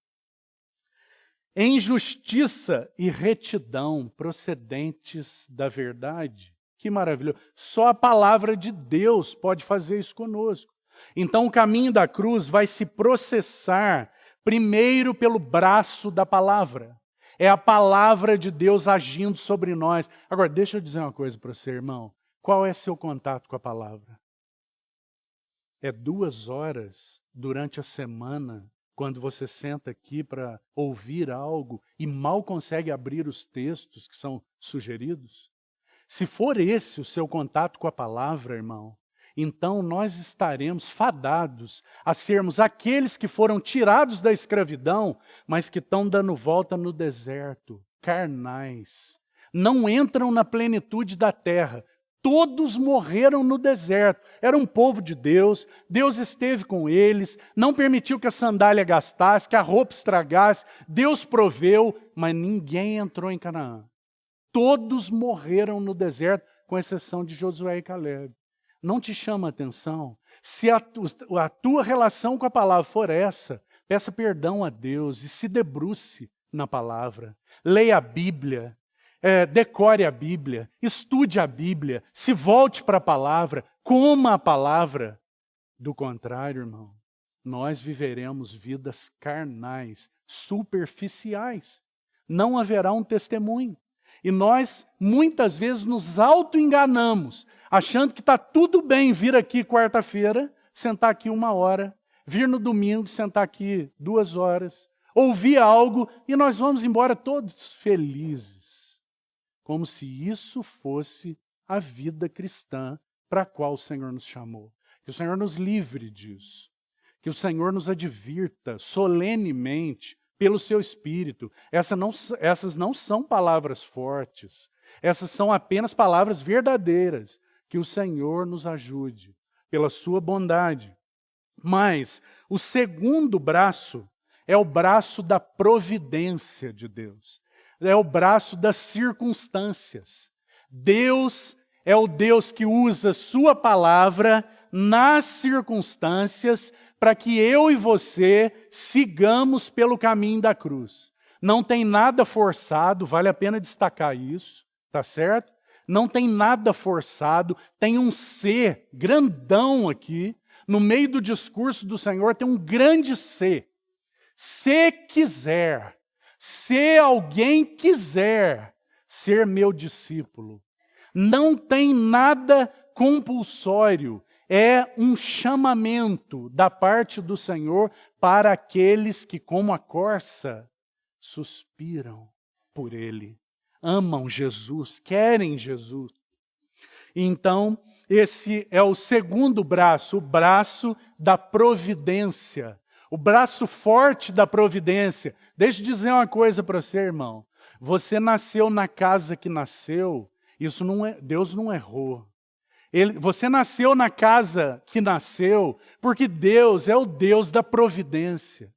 Em justiça e retidão procedentes da verdade. Que maravilhoso. Só a palavra de Deus pode fazer isso conosco. Então o caminho da cruz vai se processar primeiro pelo braço da palavra. É a palavra de Deus agindo sobre nós. Agora, deixa eu dizer uma coisa para você, irmão. Qual é seu contato com a palavra? É 2 horas durante a semana, quando você senta aqui para ouvir algo e mal consegue abrir os textos que são sugeridos? Se for esse o seu contato com a palavra, irmão, então nós estaremos fadados a sermos aqueles que foram tirados da escravidão, mas que estão dando volta no deserto, carnais. Não entram na plenitude da terra. Todos morreram no deserto. Era um povo de Deus, Deus esteve com eles, não permitiu que a sandália gastasse, que a roupa estragasse, Deus proveu, mas ninguém entrou em Canaã. Todos morreram no deserto, com exceção de Josué e Caleb. Não te chama a atenção? Se a tua relação com a palavra for essa, peça perdão a Deus e se debruce na palavra. Leia a Bíblia, decore a Bíblia, estude a Bíblia, se volte para a palavra, coma a palavra. Do contrário, irmão, nós viveremos vidas carnais, superficiais. Não haverá um testemunho. E nós, muitas vezes, nos auto-enganamos, achando que está tudo bem vir aqui quarta-feira, sentar aqui 1 hora, vir no domingo, sentar aqui 2 horas, ouvir algo e nós vamos embora todos felizes. Como se isso fosse a vida cristã para a qual o Senhor nos chamou. Que o Senhor nos livre disso. Que o Senhor nos advirta solenemente pelo seu Espírito. Essas não são palavras fortes. Essas são apenas palavras verdadeiras. Que o Senhor nos ajude pela sua bondade. Mas o segundo braço é o braço da providência de Deus. É o braço das circunstâncias. Deus é o Deus que usa sua palavra nas circunstâncias para que eu e você sigamos pelo caminho da cruz. Não tem nada forçado, vale a pena destacar isso, tá certo? Não tem nada forçado, tem um C grandão aqui, no meio do discurso do Senhor tem um grande C. Se quiser, se alguém quiser ser meu discípulo, não tem nada compulsório. É um chamamento da parte do Senhor para aqueles que, como a corça, suspiram por Ele, amam Jesus, querem Jesus. Então, esse é o segundo braço, o braço da providência, o braço forte da providência. Deixa eu dizer uma coisa para você, irmão. Você nasceu na casa que nasceu, isso não é, Deus não errou. Você nasceu na casa que nasceu, porque Deus é o Deus da providência.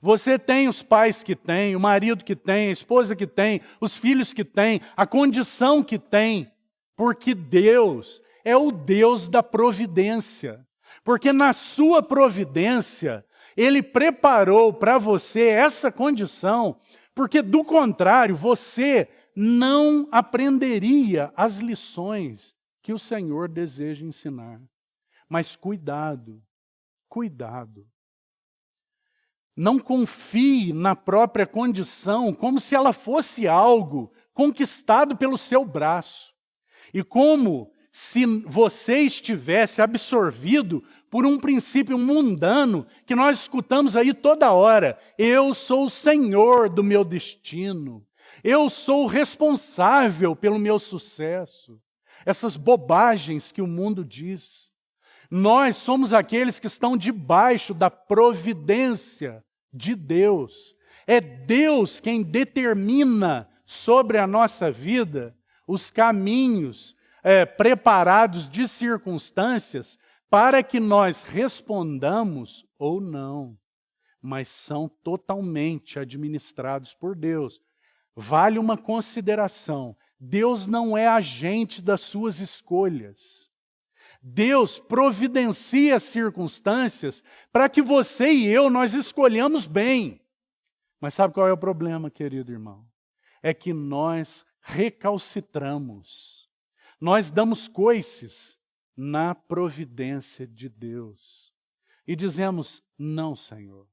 Você tem os pais que tem, o marido que tem, a esposa que tem, os filhos que tem, a condição que tem, porque Deus é o Deus da providência. Porque na sua providência, Ele preparou para você essa condição, porque do contrário, você não aprenderia as lições que o Senhor deseja ensinar. Mas cuidado, cuidado. Não confie na própria condição como se ela fosse algo conquistado pelo seu braço. E como se você estivesse absorvido por um princípio mundano que nós escutamos aí toda hora. Eu sou o senhor do meu destino. Eu sou o responsável pelo meu sucesso. Essas bobagens que o mundo diz. Nós somos aqueles que estão debaixo da providência de Deus. É Deus quem determina sobre a nossa vida os caminhos preparados de circunstâncias para que nós respondamos ou não. Mas são totalmente administrados por Deus. Vale uma consideração. Deus não é agente das suas escolhas. Deus providencia circunstâncias para que você e eu, nós escolhamos bem. Mas sabe qual é o problema, querido irmão? É que nós recalcitramos. Nós damos coices na providência de Deus. E dizemos, não, Senhor.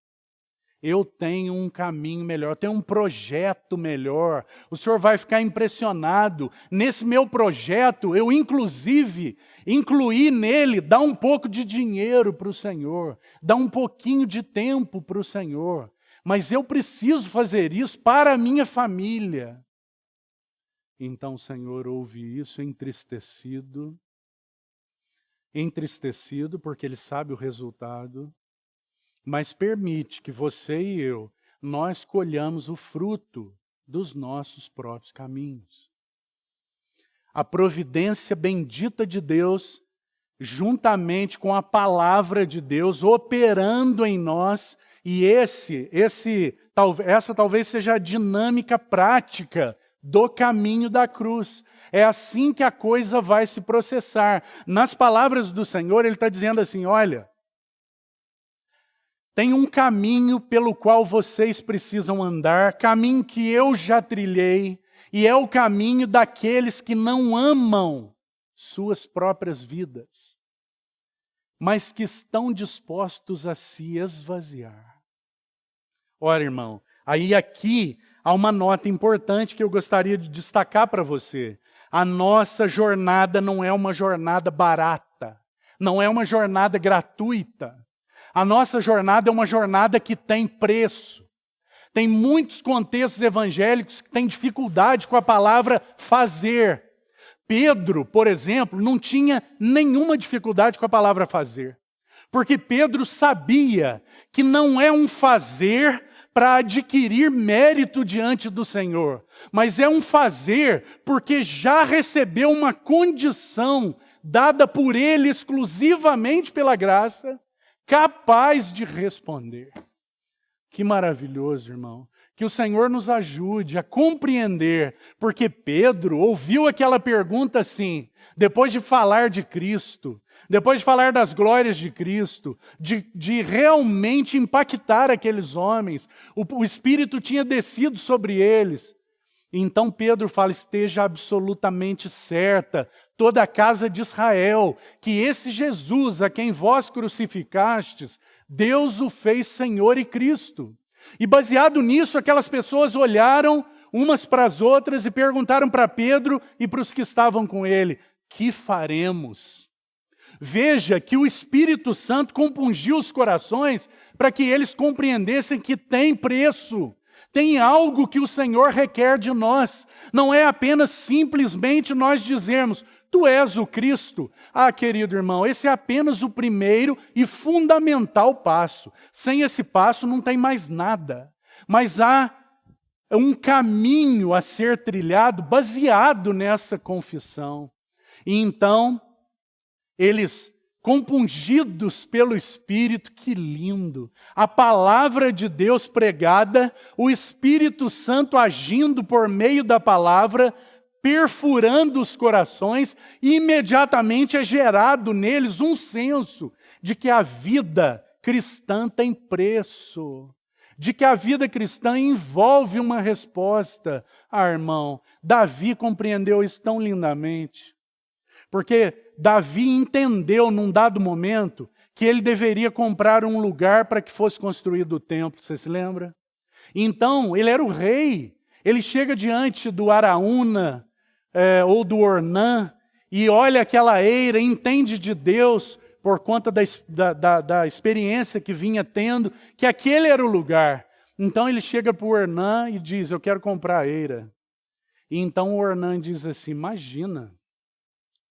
Eu tenho um caminho melhor, eu tenho um projeto melhor. O Senhor vai ficar impressionado. Nesse meu projeto, eu inclusive incluí nele, dar um pouco de dinheiro para o Senhor, dar um pouquinho de tempo para o Senhor. Mas eu preciso fazer isso para a minha família. Então o Senhor ouve isso entristecido porque Ele sabe o resultado, mas permite que você e eu, nós colhamos o fruto dos nossos próprios caminhos. A providência bendita de Deus, juntamente com a palavra de Deus, operando em nós, e essa talvez seja a dinâmica prática do caminho da cruz. É assim que a coisa vai se processar. Nas palavras do Senhor, Ele está dizendo assim, olha, tem um caminho pelo qual vocês precisam andar, caminho que eu já trilhei, e é o caminho daqueles que não amam suas próprias vidas, mas que estão dispostos a se esvaziar. Ora, irmão, aí aqui há uma nota importante que eu gostaria de destacar para você. A nossa jornada não é uma jornada barata, não é uma jornada gratuita. A nossa jornada é uma jornada que tem preço. Tem muitos contextos evangélicos que têm dificuldade com a palavra fazer. Pedro, por exemplo, não tinha nenhuma dificuldade com a palavra fazer. Porque Pedro sabia que não é um fazer para adquirir mérito diante do Senhor, mas é um fazer porque já recebeu uma condição dada por Ele exclusivamente pela graça, capaz de responder. Que maravilhoso, irmão. Que o Senhor nos ajude a compreender, porque Pedro ouviu aquela pergunta assim, depois de falar de Cristo, depois de falar das glórias de Cristo, de realmente impactar aqueles homens, o Espírito tinha descido sobre eles. Então Pedro fala, esteja absolutamente certa, toda a casa de Israel, que esse Jesus a quem vós crucificastes, Deus o fez Senhor e Cristo. E baseado nisso, aquelas pessoas olharam umas para as outras e perguntaram para Pedro e para os que estavam com ele, que faremos? Veja que o Espírito Santo compungiu os corações para que eles compreendessem que tem preço. Tem algo que o Senhor requer de nós. Não é apenas simplesmente nós dizermos, tu és o Cristo. Ah, querido irmão, esse é apenas o primeiro e fundamental passo. Sem esse passo não tem mais nada. Mas há um caminho a ser trilhado baseado nessa confissão. E então, eles, compungidos pelo Espírito, que lindo! A palavra de Deus pregada, o Espírito Santo agindo por meio da palavra, perfurando os corações, e imediatamente é gerado neles um senso de que a vida cristã tem preço, de que a vida cristã envolve uma resposta. Ah, irmão, Davi compreendeu isso tão lindamente, porque Davi entendeu num dado momento que ele deveria comprar um lugar para que fosse construído o templo, você se lembra? Então, ele era o rei, ele chega diante do Araúna, ou do Ornã, e olha aquela eira, entende de Deus, por conta da experiência que vinha tendo, que aquele era o lugar. Então ele chega para o Ornã e diz, eu quero comprar a eira. E então o Ornã diz assim, imagina,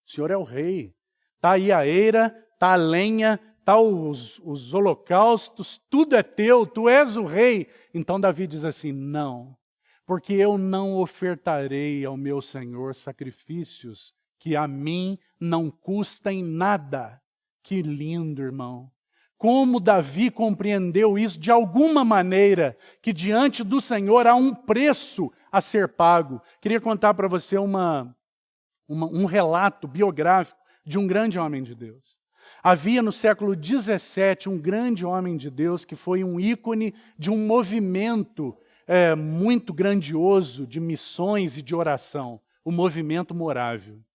o senhor é o rei, está aí a eira, está a lenha, está os holocaustos, tudo é teu, tu és o rei. Então Davi diz assim, não, porque eu não ofertarei ao meu Senhor sacrifícios que a mim não custem nada. Que lindo, irmão. Como Davi compreendeu isso de alguma maneira, que diante do Senhor há um preço a ser pago. Queria contar para você um relato biográfico de um grande homem de Deus. Havia no século XVII um grande homem de Deus que foi um ícone de um movimento muito grandioso de missões e de oração, o movimento morávio.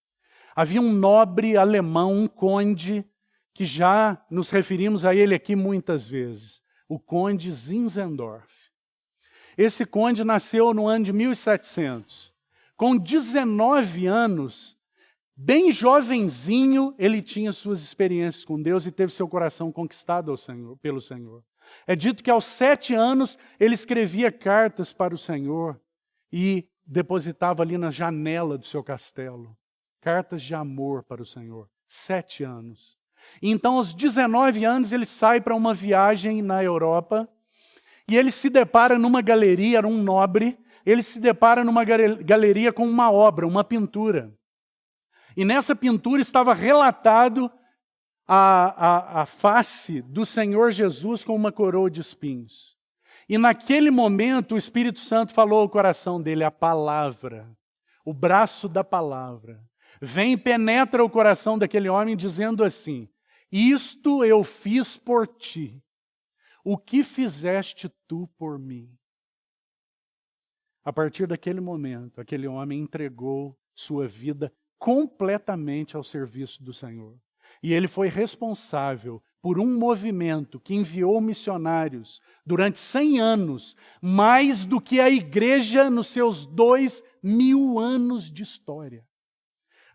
Havia um nobre alemão, um conde, que já nos referimos a ele aqui muitas vezes, o conde Zinzendorf. Esse conde nasceu no ano de 1700. Com 19 anos, bem jovenzinho, ele tinha suas experiências com Deus e teve seu coração conquistado pelo Senhor. É dito que aos 7 anos ele escrevia cartas para o Senhor e depositava ali na janela do seu castelo. Cartas de amor para o Senhor. 7 anos. E então, aos 19 anos, ele sai para uma viagem na Europa e ele se depara numa galeria, era um nobre, ele se depara numa galeria com uma obra, uma pintura. E nessa pintura estava relatado a face do Senhor Jesus com uma coroa de espinhos. E naquele momento o Espírito Santo falou ao coração dele, a palavra, o braço da palavra. Vem e penetra o coração daquele homem dizendo assim, isto eu fiz por ti, o que fizeste tu por mim? A partir daquele momento, aquele homem entregou sua vida completamente ao serviço do Senhor. E ele foi responsável por um movimento que enviou missionários durante 100 anos, mais do que a igreja nos seus 2000 anos de história.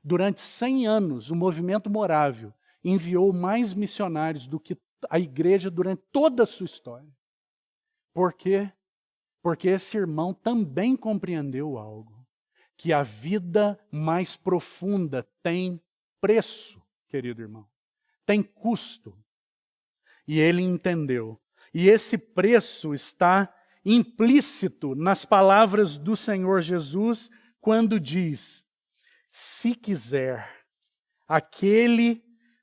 Durante 100 anos, o movimento morávio enviou mais missionários do que a igreja durante toda a sua história. Por quê? Porque esse irmão também compreendeu algo, que a vida mais profunda tem preço, querido irmão, tem custo. E ele entendeu. E esse preço está implícito nas palavras do Senhor Jesus, quando diz, se quiser,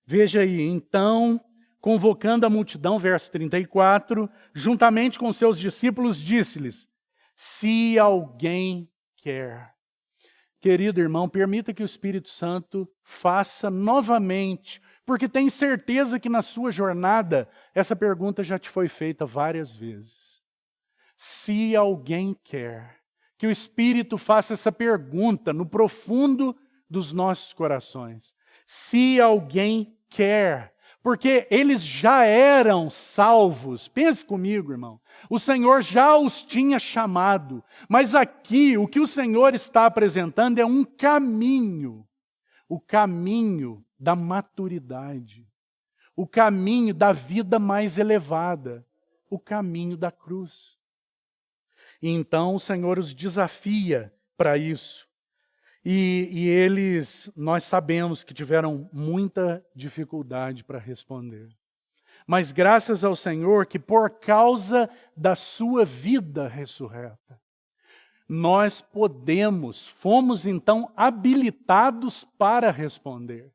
veja aí, então, convocando a multidão, verso 34, juntamente com seus discípulos, disse-lhes, se alguém quer. Querido irmão, permita que o Espírito Santo faça novamente, porque tem certeza que na sua jornada, essa pergunta já te foi feita várias vezes. Se alguém quer, que o Espírito faça essa pergunta no profundo dos nossos corações. Se alguém quer, porque eles já eram salvos. Pense comigo, irmão. O Senhor já os tinha chamado. Mas aqui, o que o Senhor está apresentando é um caminho. O caminho da maturidade. O caminho da vida mais elevada. O caminho da cruz. E então o Senhor os desafia para isso. E eles, nós sabemos que tiveram muita dificuldade para responder. Mas graças ao Senhor que por causa da sua vida ressurreta, nós fomos então habilitados para responder.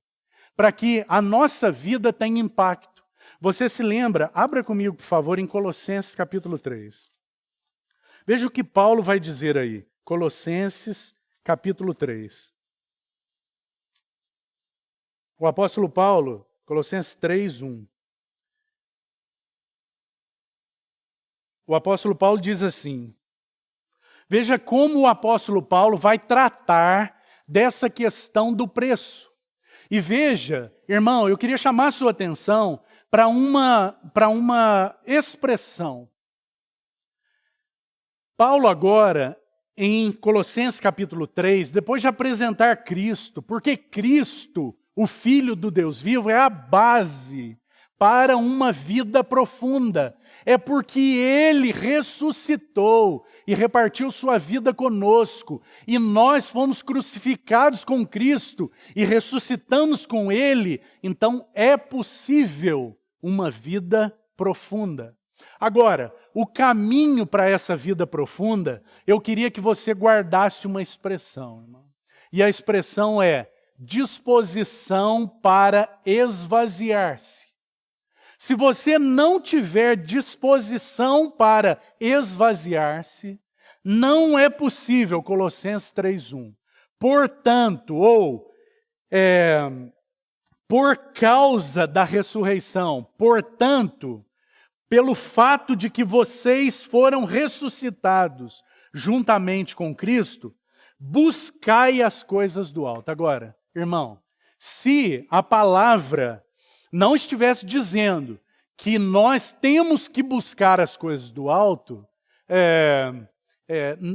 Para que a nossa vida tenha impacto. Você se lembra? Abra comigo, por favor, em Colossenses capítulo 3. Veja o que Paulo vai dizer aí. Colossenses capítulo 3. O apóstolo Paulo, Colossenses 3, 1. O apóstolo Paulo diz assim, veja como o apóstolo Paulo vai tratar dessa questão do preço. E veja, irmão, eu queria chamar a sua atenção para uma expressão. Paulo agora, em Colossenses capítulo 3, depois de apresentar Cristo, porque Cristo o Filho do Deus vivo, é a base para uma vida profunda. É porque Ele ressuscitou e repartiu sua vida conosco. E nós fomos crucificados com Cristo e ressuscitamos com Ele. Então é possível uma vida profunda. Agora, o caminho para essa vida profunda, eu queria que você guardasse uma expressão, irmão. E a expressão é disposição para esvaziar-se. Se você não tiver disposição para esvaziar-se, não é possível, Colossenses 3:1. Portanto, por causa da ressurreição, portanto, pelo fato de que vocês foram ressuscitados juntamente com Cristo, buscai as coisas do alto. Agora, irmão, se a palavra não estivesse dizendo que nós temos que buscar as coisas do alto,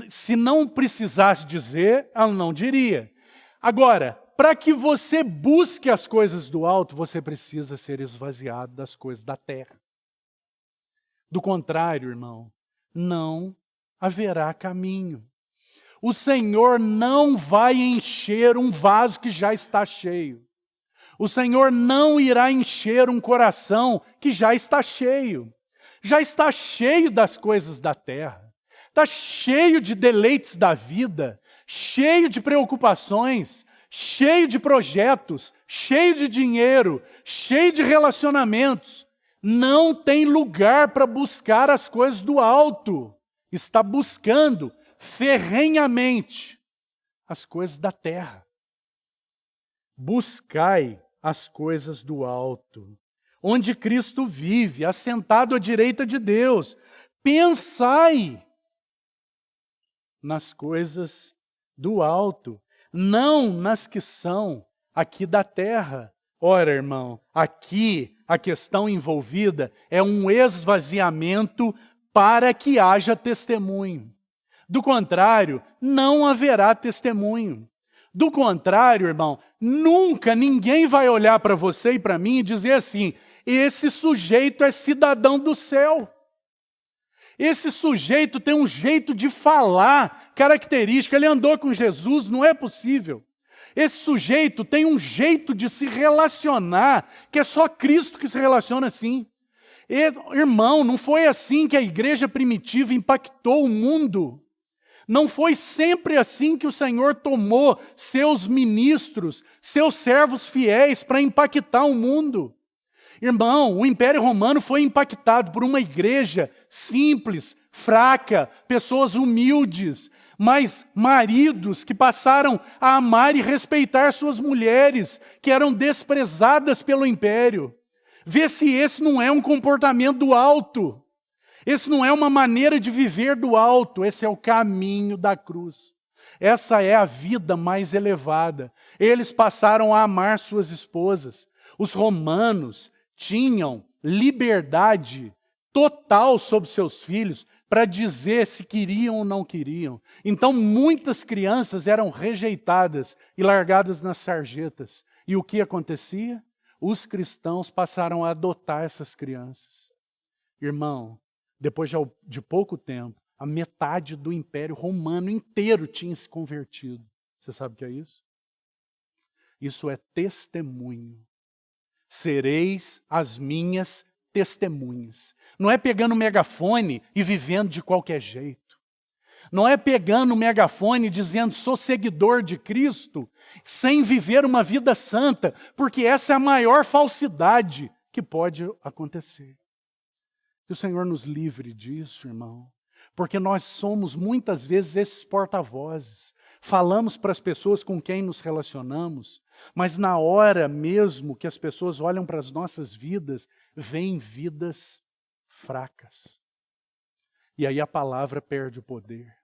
se não precisasse dizer, ela não diria. Agora, para que você busque as coisas do alto, você precisa ser esvaziado das coisas da terra. Do contrário, irmão, não haverá caminho. O Senhor não vai encher um vaso que já está cheio. O Senhor não irá encher um coração que já está cheio. Já está cheio das coisas da terra. Está cheio de deleites da vida, cheio de preocupações, cheio de projetos, cheio de dinheiro, cheio de relacionamentos. Não tem lugar para buscar as coisas do alto. Está buscando ferrenhamente as coisas da terra. Buscai as coisas do alto, onde Cristo vive, assentado à direita de Deus. Pensai nas coisas do alto, não nas que são aqui da terra. Ora, irmão, aqui a questão envolvida é um esvaziamento para que haja testemunho. Do contrário, não haverá testemunho. Do contrário, irmão, nunca ninguém vai olhar para você e para mim e dizer assim: esse sujeito é cidadão do céu. Esse sujeito tem um jeito de falar característica, ele andou com Jesus, não é possível. Esse sujeito tem um jeito de se relacionar, que é só Cristo que se relaciona assim. Irmão, não foi assim que a igreja primitiva impactou o mundo. Não foi sempre assim que o Senhor tomou seus ministros, seus servos fiéis para impactar o mundo. Irmão, o Império Romano foi impactado por uma igreja simples, fraca, pessoas humildes, mas maridos que passaram a amar e respeitar suas mulheres, que eram desprezadas pelo império. Vê se esse não é um comportamento do alto. Esse não é uma maneira de viver do alto, esse é o caminho da cruz. Essa é a vida mais elevada. Eles passaram a amar suas esposas. Os romanos tinham liberdade total sobre seus filhos para dizer se queriam ou não queriam. Então muitas crianças eram rejeitadas e largadas nas sarjetas. E o que acontecia? Os cristãos passaram a adotar essas crianças. Irmão, depois de pouco tempo, a metade do Império Romano inteiro tinha se convertido. Você sabe o que é isso? Isso é testemunho. Sereis as minhas testemunhas. Não é pegando o megafone e vivendo de qualquer jeito. Não é pegando o megafone e dizendo sou seguidor de Cristo, sem viver uma vida santa, porque essa é a maior falsidade que pode acontecer. Que o Senhor nos livre disso, irmão. Porque nós somos muitas vezes esses porta-vozes. Falamos para as pessoas com quem nos relacionamos, mas na hora mesmo que as pessoas olham para as nossas vidas, veem vidas fracas. E aí a palavra perde o poder.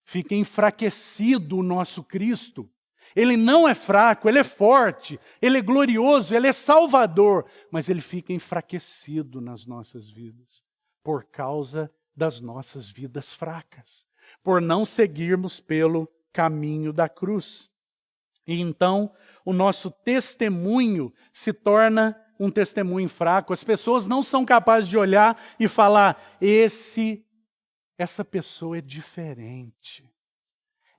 Fica enfraquecido o nosso Cristo. Ele não é fraco, ele é forte, ele é glorioso, ele é salvador, mas ele fica enfraquecido nas nossas vidas, por causa das nossas vidas fracas, por não seguirmos pelo caminho da cruz. E então o nosso testemunho se torna um testemunho fraco. As pessoas não são capazes de olhar e falar: essa pessoa é diferente.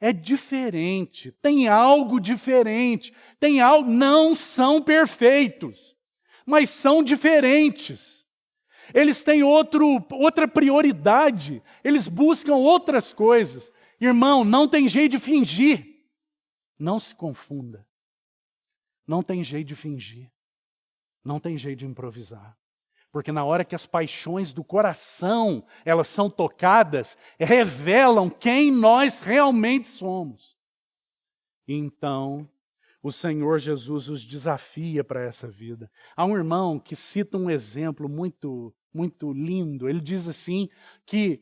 É diferente, tem algo diferente, tem algo. Não são perfeitos, mas são diferentes. Eles têm outra prioridade, eles buscam outras coisas. Irmão, não tem jeito de fingir. Não se confunda. Não tem jeito de fingir. Não tem jeito de improvisar. Porque na hora que as paixões do coração, elas são tocadas, revelam quem nós realmente somos. Então, o Senhor Jesus os desafia para essa vida. Há um irmão que cita um exemplo muito lindo. Ele diz assim que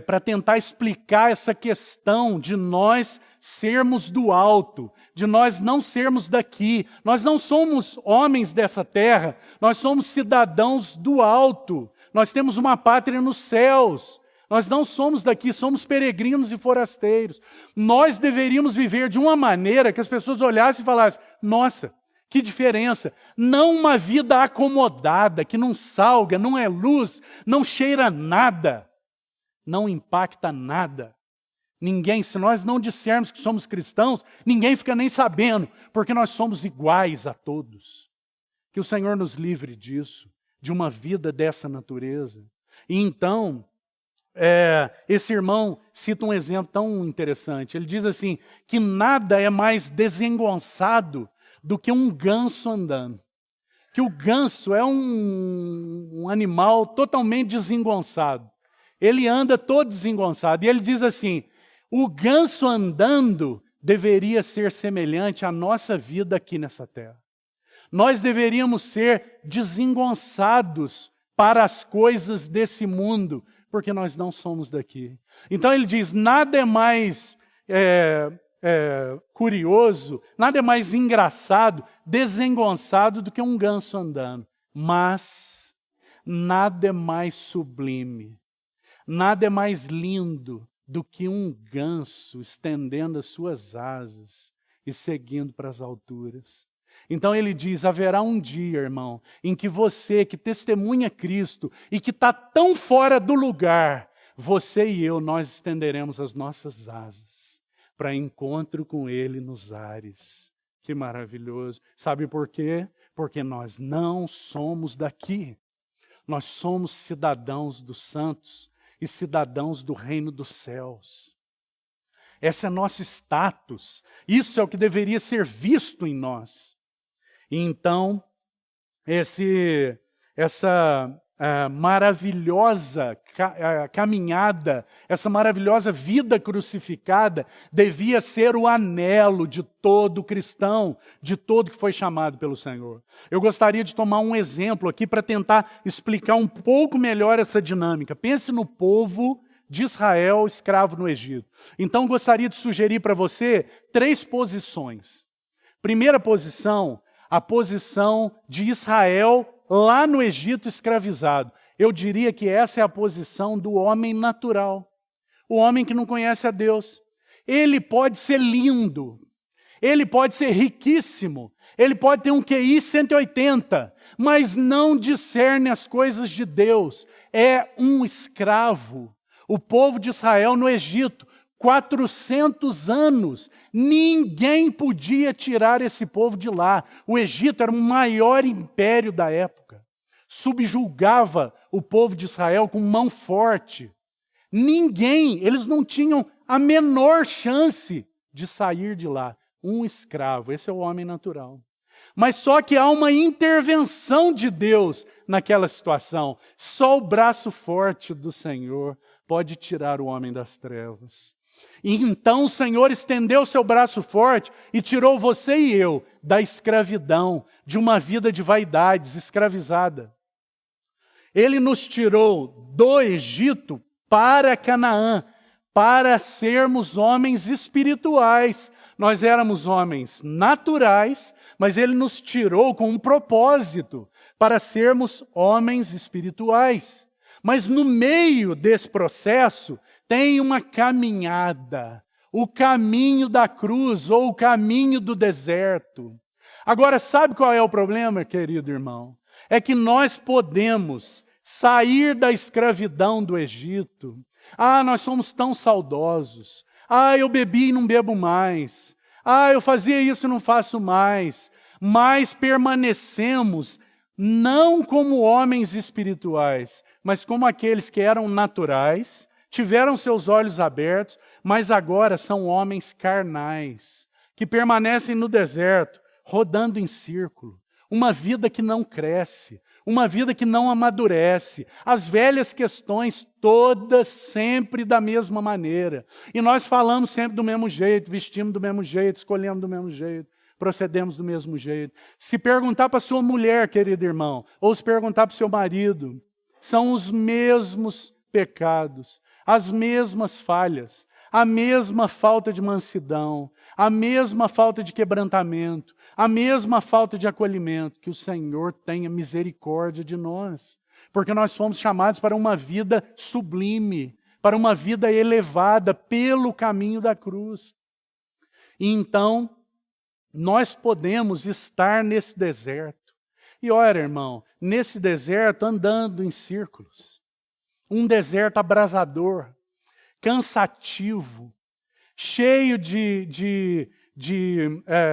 para tentar explicar essa questão de nós sermos do alto, de nós não sermos daqui. Nós não somos homens dessa terra, nós somos cidadãos do alto. Nós temos uma pátria nos céus. Nós não somos daqui, somos peregrinos e forasteiros. Nós deveríamos viver de uma maneira que as pessoas olhassem e falassem: nossa, que diferença. Não uma vida acomodada, que não salga, não é luz, não cheira nada, não impacta nada. Ninguém, se nós não dissermos que somos cristãos, ninguém fica nem sabendo, porque nós somos iguais a todos. Que o Senhor nos livre disso, de uma vida dessa natureza. E então, esse irmão cita um exemplo tão interessante. Ele diz assim, que nada é mais desengonçado do que um ganso andando. Que o ganso é um animal totalmente desengonçado. Ele anda todo desengonçado. E ele diz assim, o ganso andando deveria ser semelhante à nossa vida aqui nessa terra. Nós deveríamos ser desengonçados para as coisas desse mundo, porque nós não somos daqui. Então ele diz, nada é mais curioso, nada é mais engraçado, desengonçado do que um ganso andando. Mas nada é mais sublime, nada é mais lindo do que um ganso estendendo as suas asas e seguindo para as alturas. Então ele diz, haverá um dia, irmão, em que você que testemunha Cristo e que está tão fora do lugar, você e eu, nós estenderemos as nossas asas para encontro com Ele nos ares. Que maravilhoso. Sabe por quê? Porque nós não somos daqui. Nós somos cidadãos dos santos e cidadãos do reino dos céus. Esse é nosso status. Isso é o que deveria ser visto em nós. E então, essa maravilhosa caminhada, essa maravilhosa vida crucificada, devia ser o anelo de todo cristão, de todo que foi chamado pelo Senhor. Eu gostaria de tomar um exemplo aqui para tentar explicar um pouco melhor essa dinâmica. Pense no povo de Israel escravo no Egito. Então, gostaria de sugerir para você 3 posições. Primeira posição, a posição de Israel lá no Egito escravizado. Eu diria que essa é a posição do homem natural. O homem que não conhece a Deus. Ele pode ser lindo, ele pode ser riquíssimo, ele pode ter um QI 180, mas não discerne as coisas de Deus. É um escravo. O povo de Israel no Egito, 400 anos, ninguém podia tirar esse povo de lá. O Egito era o maior império da época. Subjugava o povo de Israel com mão forte. Eles não tinham a menor chance de sair de lá. Um escravo, esse é o homem natural. Mas só que há uma intervenção de Deus naquela situação. Só o braço forte do Senhor pode tirar o homem das trevas. E então o Senhor estendeu seu braço forte e tirou você e eu da escravidão, de uma vida de vaidades, escravizada. Ele nos tirou do Egito para Canaã, para sermos homens espirituais. Nós éramos homens naturais, mas Ele nos tirou com um propósito, para sermos homens espirituais. Mas no meio desse processo, tem uma caminhada, o caminho da cruz ou o caminho do deserto. Agora, sabe qual é o problema, querido irmão? É que nós podemos sair da escravidão do Egito. Nós somos tão saudosos. Eu bebi e não bebo mais. Eu fazia isso e não faço mais. Mas permanecemos não como homens espirituais, mas como aqueles que eram naturais, tiveram seus olhos abertos, mas agora são homens carnais, que permanecem no deserto, rodando em círculo. Uma vida que não cresce, uma vida que não amadurece, as velhas questões todas sempre da mesma maneira. E nós falamos sempre do mesmo jeito, vestimos do mesmo jeito, escolhemos do mesmo jeito, procedemos do mesmo jeito. Se perguntar para sua mulher, querido irmão, ou se perguntar para o seu marido, são os mesmos pecados, as mesmas falhas, a mesma falta de mansidão, a mesma falta de quebrantamento, a mesma falta de acolhimento. Que o Senhor tenha misericórdia de nós, porque nós fomos chamados para uma vida sublime, para uma vida elevada pelo caminho da cruz. E então, nós podemos estar nesse deserto. E olha, irmão, nesse deserto andando em círculos. Um deserto abrasador, cansativo, cheio de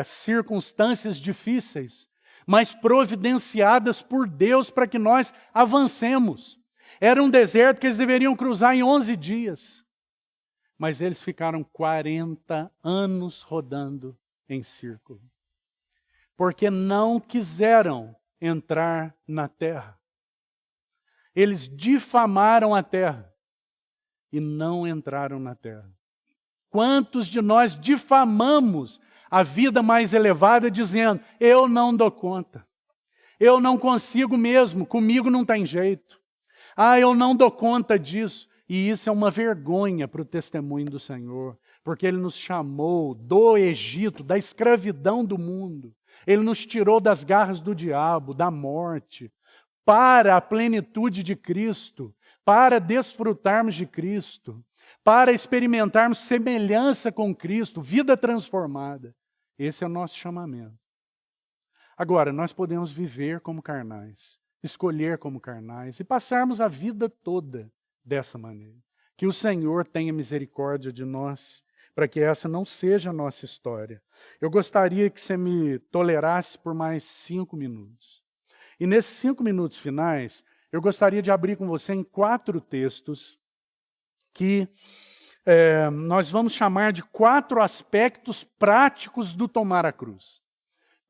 circunstâncias difíceis, mas providenciadas por Deus para que nós avancemos. Era um deserto que eles deveriam cruzar em 11 dias, mas eles ficaram 40 anos rodando em círculo, porque não quiseram entrar na terra. Eles difamaram a terra e não entraram na terra. Quantos de nós difamamos a vida mais elevada dizendo: eu não dou conta, eu não consigo mesmo, comigo não tem jeito, eu não dou conta disso. E isso é uma vergonha para o testemunho do Senhor, porque Ele nos chamou do Egito, da escravidão do mundo. Ele nos tirou das garras do diabo, da morte, para a plenitude de Cristo, para desfrutarmos de Cristo, para experimentarmos semelhança com Cristo, vida transformada. Esse é o nosso chamamento. Agora, nós podemos viver como carnais, escolher como carnais e passarmos a vida toda dessa maneira. Que o Senhor tenha misericórdia de nós, para que essa não seja a nossa história. Eu gostaria que você me tolerasse por mais 5 minutos. E nesses 5 minutos finais, eu gostaria de abrir com você em 4 textos que nós vamos chamar de 4 aspectos práticos do tomar a cruz.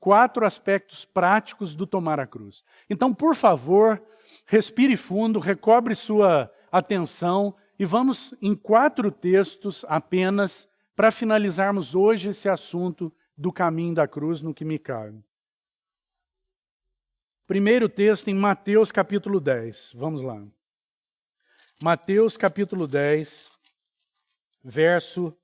4 aspectos práticos do tomar a cruz. Então, por favor, respire fundo, recobre sua atenção e vamos em 4 textos apenas para finalizarmos hoje esse assunto do caminho da cruz no que me cabe. Primeiro texto em Mateus capítulo 10. Vamos lá. Mateus capítulo 10, verso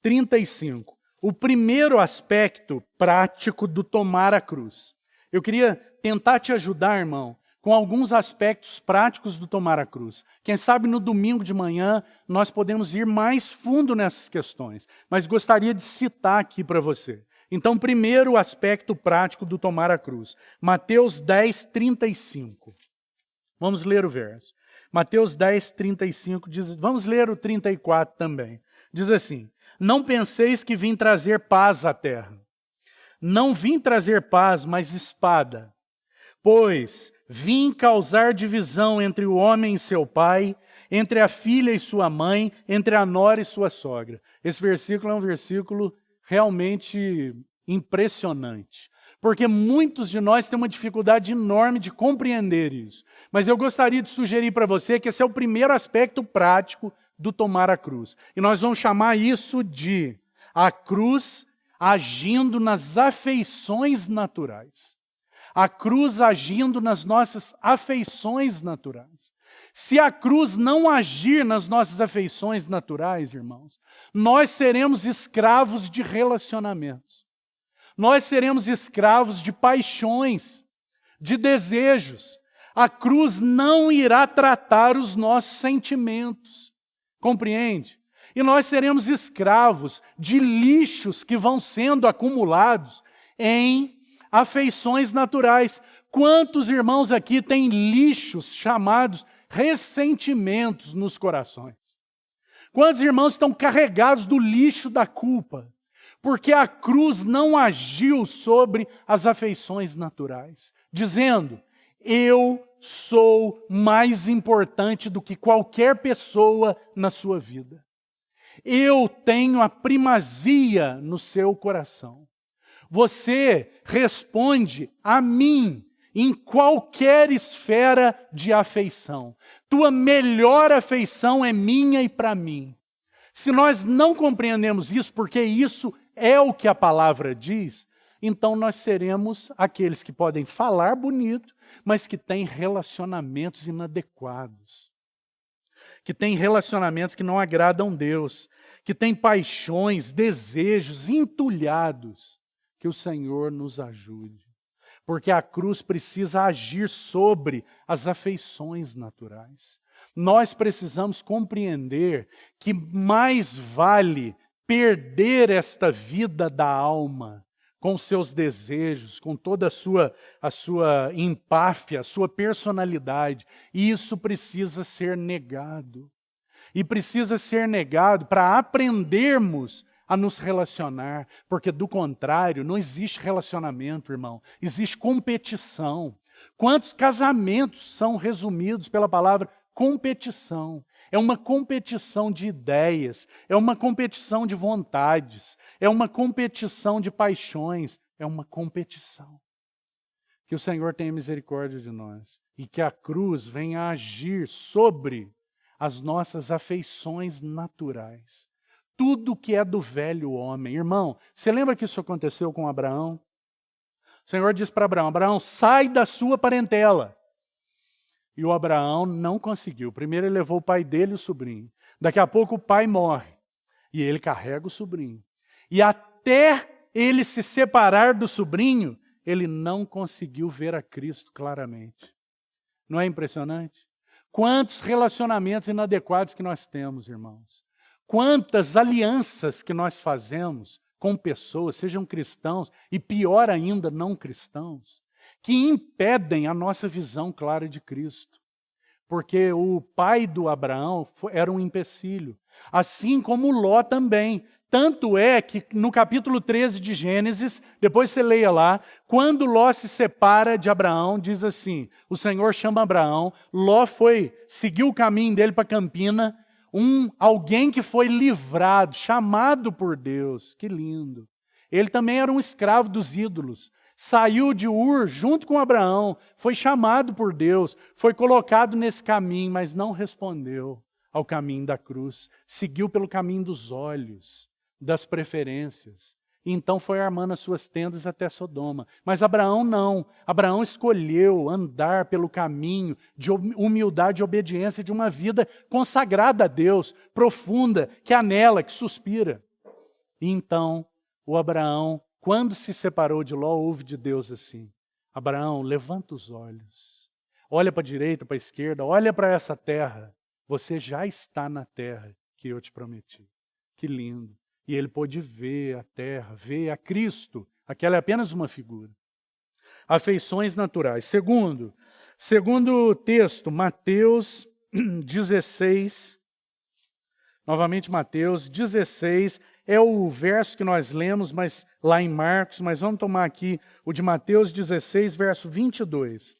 35. O primeiro aspecto prático do tomar a cruz. Eu queria tentar te ajudar, irmão, com alguns aspectos práticos do tomar a cruz. Quem sabe no domingo de manhã nós podemos ir mais fundo nessas questões, mas gostaria de citar aqui para você. Então, primeiro aspecto prático do tomar a cruz. Mateus 10, 35. Vamos ler o verso. Mateus 10, 35 diz, vamos ler o 34 também. Diz assim: não penseis que vim trazer paz à terra. Não vim trazer paz, mas espada. Pois vim causar divisão entre o homem e seu pai, entre a filha e sua mãe, entre a nora e sua sogra. Esse versículo é um versículo realmente impressionante, porque muitos de nós têm uma dificuldade enorme de compreender isso. Mas eu gostaria de sugerir para você que esse é o primeiro aspecto prático do tomar a cruz. E nós vamos chamar isso de a cruz agindo nas afeições naturais. A cruz agindo nas nossas afeições naturais. Se a cruz não agir nas nossas afeições naturais, irmãos, nós seremos escravos de relacionamentos. Nós seremos escravos de paixões, de desejos. A cruz não irá tratar os nossos sentimentos. Compreende? E nós seremos escravos de lixos que vão sendo acumulados em afeições naturais. Quantos irmãos aqui têm lixos chamados ressentimentos nos corações? Quantos irmãos estão carregados do lixo da culpa? Porque a cruz não agiu sobre as afeições naturais, dizendo: eu sou mais importante do que qualquer pessoa na sua vida. Eu tenho a primazia no seu coração. Você responde a mim em qualquer esfera de afeição. Tua melhor afeição é minha e para mim. Se nós não compreendemos isso, porque isso é o que a palavra diz, então nós seremos aqueles que podem falar bonito, mas que têm relacionamentos inadequados. Que têm relacionamentos que não agradam Deus. Que têm paixões, desejos entulhados. Que o Senhor nos ajude. Porque a cruz precisa agir sobre as afeições naturais. Nós precisamos compreender que mais vale perder esta vida da alma, com seus desejos, com toda a sua empáfia, a sua personalidade. E isso precisa ser negado. E precisa ser negado para aprendermos a nos relacionar, porque do contrário, não existe relacionamento, irmão. Existe competição. Quantos casamentos são resumidos pela palavra competição? É uma competição de ideias, é uma competição de vontades, é uma competição de paixões, é uma competição. Que o Senhor tenha misericórdia de nós e que a cruz venha agir sobre as nossas afeições naturais. Tudo que é do velho homem. Irmão, você lembra que isso aconteceu com Abraão? O Senhor disse para Abraão: Abraão, sai da sua parentela. E o Abraão não conseguiu. Primeiro ele levou o pai dele e o sobrinho. Daqui a pouco o pai morre. E ele carrega o sobrinho. E até ele se separar do sobrinho, ele não conseguiu ver a Cristo claramente. Não é impressionante? Quantos relacionamentos inadequados que nós temos, irmãos. Quantas alianças que nós fazemos com pessoas, sejam cristãos e pior ainda, não cristãos, que impedem a nossa visão clara de Cristo. Porque o pai do Abraão era um empecilho, assim como Ló também. Tanto é que no capítulo 13 de Gênesis, depois você leia lá, quando Ló se separa de Abraão, diz assim, o Senhor chama Abraão, Ló seguiu o caminho dele para Campina, alguém que foi livrado, chamado por Deus, que lindo. Ele também era um escravo dos ídolos, saiu de Ur junto com Abraão, foi chamado por Deus, foi colocado nesse caminho, mas não respondeu ao caminho da cruz, seguiu pelo caminho dos olhos, das preferências. E então foi armando as suas tendas até Sodoma. Mas Abraão não. Abraão escolheu andar pelo caminho de humildade e obediência de uma vida consagrada a Deus, profunda, que anela, que suspira. E então, o Abraão, quando se separou de Ló, ouve de Deus assim: Abraão, levanta os olhos. Olha para a direita, para a esquerda, olha para essa terra. Você já está na terra que eu te prometi. Que lindo. E ele pôde ver a terra, ver a Cristo. Aquela é apenas uma figura. Afeições naturais. Segundo texto, Mateus 16. Novamente Mateus 16. É o verso que nós lemos, mas lá em Marcos. Mas vamos tomar aqui o de Mateus 16, verso 22.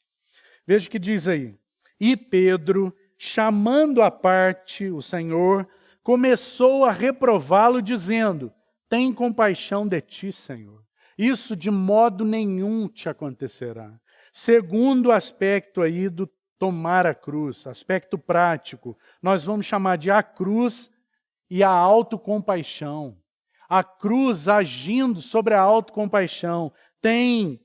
Veja o que diz aí. E Pedro, chamando à parte o Senhor, começou a reprová-lo, dizendo: tem compaixão de ti, Senhor. Isso de modo nenhum te acontecerá. Segundo o aspecto aí do tomar a cruz, aspecto prático, nós vamos chamar de a cruz e a autocompaixão. A cruz agindo sobre a autocompaixão. Tem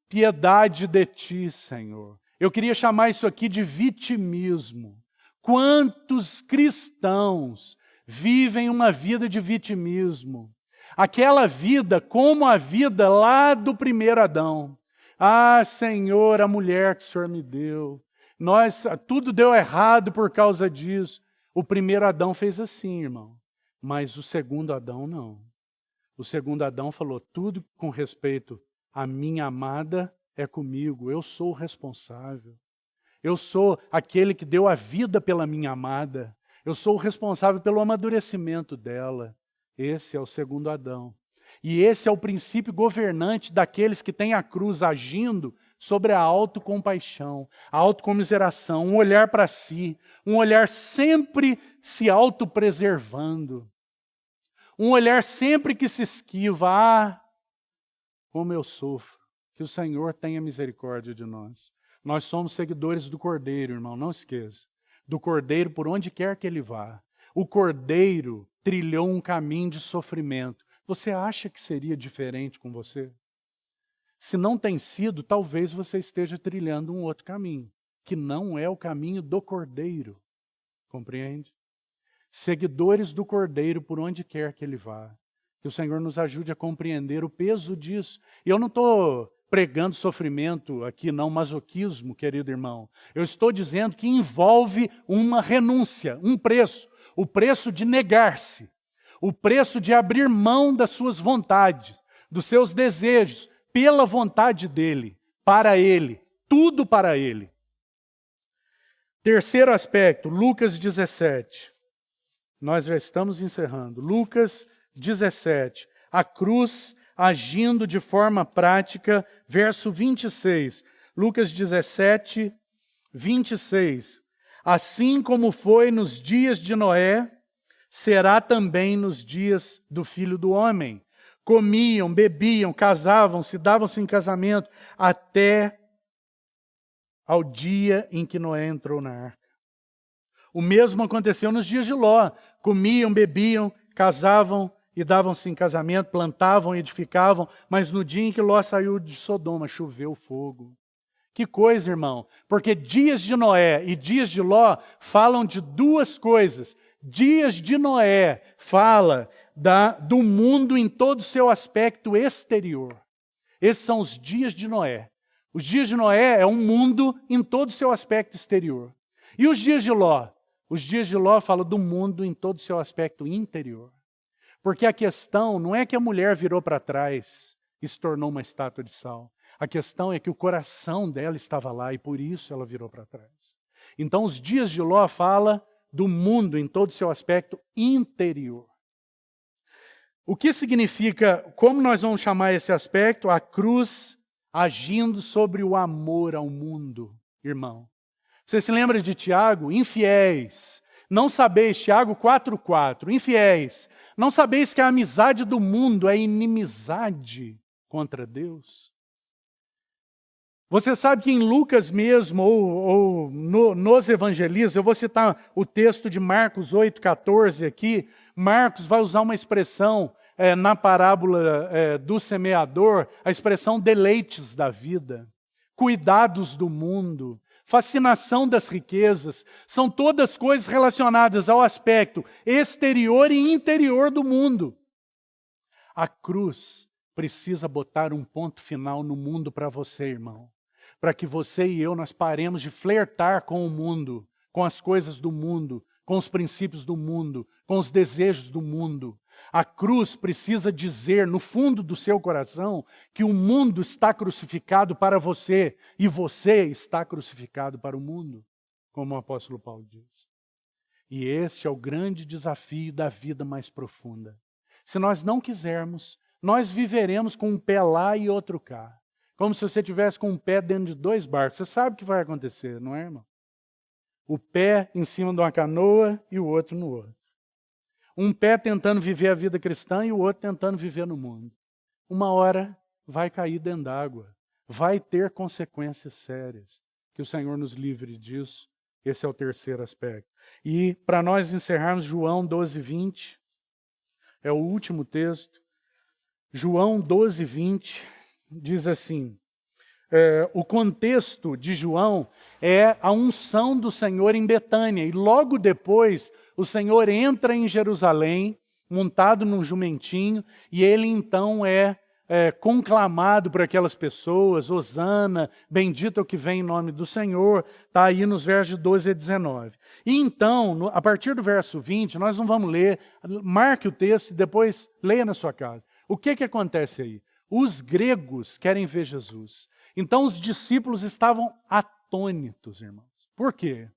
piedade de ti, Senhor. Eu queria chamar isso aqui de vitimismo. Quantos cristãos vivem uma vida de vitimismo? Aquela vida como a vida lá do primeiro Adão. Ah, Senhor, a mulher que o Senhor me deu. Tudo deu errado por causa disso. O primeiro Adão fez assim, irmão, mas o segundo Adão não. O segundo Adão falou, tudo com respeito à minha amada é comigo, eu sou o responsável. Eu sou aquele que deu a vida pela minha amada. Eu sou o responsável pelo amadurecimento dela. Esse é o segundo Adão. E esse é o princípio governante daqueles que têm a cruz agindo sobre a autocompaixão, a autocomiseração, um olhar para si, um olhar sempre se autopreservando, um olhar sempre que se esquiva. Ah, como eu sofro, que o Senhor tenha misericórdia de nós. Nós somos seguidores do Cordeiro, irmão, não esqueça. Do Cordeiro por onde quer que ele vá. O Cordeiro trilhou um caminho de sofrimento. Você acha que seria diferente com você? Se não tem sido, talvez você esteja trilhando um outro caminho, que não é o caminho do Cordeiro. Compreende? Seguidores do Cordeiro por onde quer que ele vá. Que o Senhor nos ajude a compreender o peso disso. E eu não estou pregando sofrimento aqui, não, masoquismo, querido irmão. Eu estou dizendo que envolve uma renúncia, um preço. O preço de negar-se. O preço de abrir mão das suas vontades, dos seus desejos, pela vontade dele, para ele, tudo para ele. Terceiro aspecto, Lucas 17. Nós já estamos encerrando. Lucas 17. A cruz agindo de forma prática, verso 26. Lucas 17, 26. Assim como foi nos dias de Noé, será também nos dias do Filho do Homem. Comiam, bebiam, casavam-se, davam-se em casamento, até ao dia em que Noé entrou na arca. O mesmo aconteceu nos dias de Ló. Comiam, bebiam, casavam e davam-se em casamento, plantavam, edificavam, mas no dia em que Ló saiu de Sodoma, choveu fogo. Que coisa, irmão, porque dias de Noé e dias de Ló falam de duas coisas. Dias de Noé fala do mundo em todo o seu aspecto exterior. Esses são os dias de Noé. Os dias de Noé é um mundo em todo o seu aspecto exterior. E os dias de Ló? Os dias de Ló falam do mundo em todo o seu aspecto interior. Porque a questão não é que a mulher virou para trás e se tornou uma estátua de sal. A questão é que o coração dela estava lá e por isso ela virou para trás. Então os dias de Ló falam do mundo em todo o seu aspecto interior. O que significa, como nós vamos chamar esse aspecto? A cruz agindo sobre o amor ao mundo, irmão. Você se lembra de Tiago? Infiéis. Não sabeis, Tiago 4,4, infiéis. Não sabeis que a amizade do mundo é inimizade contra Deus? Você sabe que em Lucas mesmo, nos evangelistas, eu vou citar o texto de Marcos 8,14 aqui. Marcos vai usar uma expressão na parábola do semeador, a expressão deleites da vida, cuidados do mundo, fascinação das riquezas. São todas coisas relacionadas ao aspecto exterior e interior do mundo. A cruz precisa botar um ponto final no mundo para você, irmão. Para que você e eu, nós paremos de flertar com o mundo, com as coisas do mundo, com os princípios do mundo, com os desejos do mundo. A cruz precisa dizer, no fundo do seu coração, que o mundo está crucificado para você e você está crucificado para o mundo, como o apóstolo Paulo diz. E este é o grande desafio da vida mais profunda. Se nós não quisermos, nós viveremos com um pé lá e outro cá. Como se você tivesse com um pé dentro de dois barcos. Você sabe o que vai acontecer, não é, irmão? O pé em cima de uma canoa e o outro no outro. Um pé tentando viver a vida cristã e o outro tentando viver no mundo. Uma hora vai cair dentro d'água. Vai ter consequências sérias. Que o Senhor nos livre disso. Esse é o terceiro aspecto. E para nós encerrarmos, João 12:20. É o último texto. João 12:20 diz assim. O contexto de João é a unção do Senhor em Betânia. E logo depois, o Senhor entra em Jerusalém, montado num jumentinho, e ele então é conclamado por aquelas pessoas, Hosana, bendito é o que vem em nome do Senhor, está aí nos versos de 12 a 19. E então, a partir do verso 20, nós não vamos ler, marque o texto e depois leia na sua casa. O que acontece aí? Os gregos querem ver Jesus. Então os discípulos estavam atônitos, irmãos. Por quê?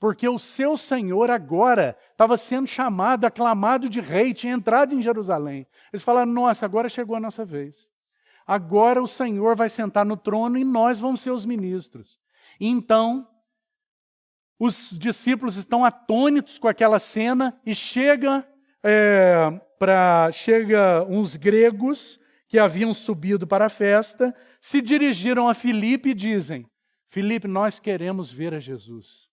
Porque o seu Senhor agora estava sendo chamado, aclamado de rei, tinha entrado em Jerusalém. Eles falaram, nossa, agora chegou a nossa vez. Agora o Senhor vai sentar no trono e nós vamos ser os ministros. Então, os discípulos estão atônitos com aquela cena e chega uns gregos que haviam subido para a festa, se dirigiram a Filipe e dizem, Filipe, nós queremos ver a Jesus.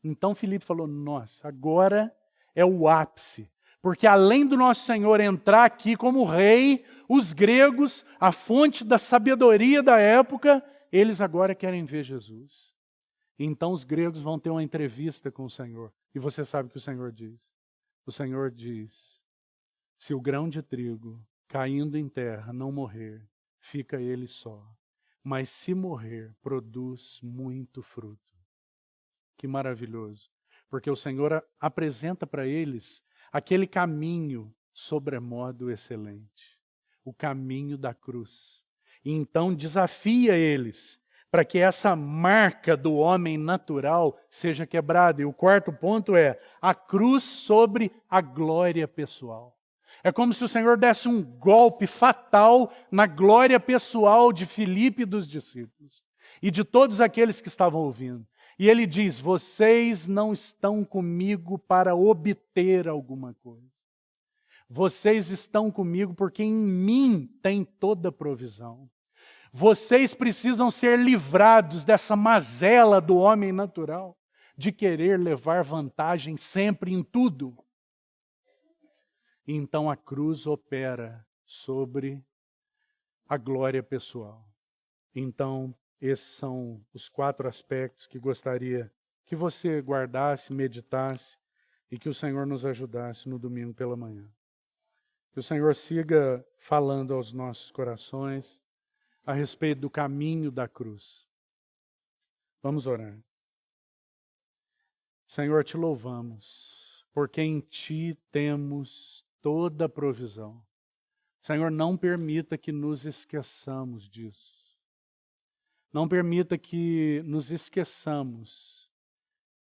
Então Filipe falou, nossa, agora é o ápice. Porque além do nosso Senhor entrar aqui como rei, os gregos, a fonte da sabedoria da época, eles agora querem ver Jesus. Então os gregos vão ter uma entrevista com o Senhor. E você sabe o que o Senhor diz. O Senhor diz, se o grão de trigo caindo em terra não morrer, fica ele só. Mas se morrer, produz muito fruto. Que maravilhoso, porque o Senhor apresenta para eles aquele caminho sobremodo excelente, o caminho da cruz. E então desafia eles para que essa marca do homem natural seja quebrada. E o quarto ponto é a cruz sobre a glória pessoal. É como se o Senhor desse um golpe fatal na glória pessoal de Filipe e dos discípulos e de todos aqueles que estavam ouvindo. E ele diz, vocês não estão comigo para obter alguma coisa. Vocês estão comigo porque em mim tem toda provisão. Vocês precisam ser livrados dessa mazela do homem natural, de querer levar vantagem sempre em tudo. Então a cruz opera sobre a glória pessoal. Então, esses são os 4 aspectos que gostaria que você guardasse, meditasse e que o Senhor nos ajudasse no domingo pela manhã. Que o Senhor siga falando aos nossos corações a respeito do caminho da cruz. Vamos orar. Senhor, te louvamos, porque em Ti temos toda a provisão. Senhor, não permita que nos esqueçamos disso. Não permita que nos esqueçamos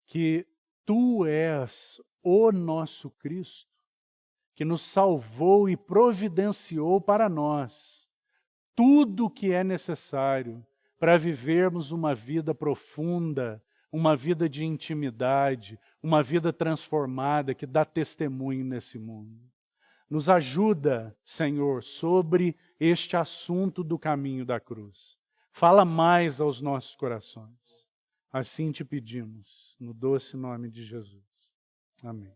que Tu és o nosso Cristo, que nos salvou e providenciou para nós tudo o que é necessário para vivermos uma vida profunda, uma vida de intimidade, uma vida transformada que dá testemunho nesse mundo. Nos ajuda, Senhor, sobre este assunto do caminho da cruz. Fala mais aos nossos corações. Assim te pedimos, no doce nome de Jesus. Amém.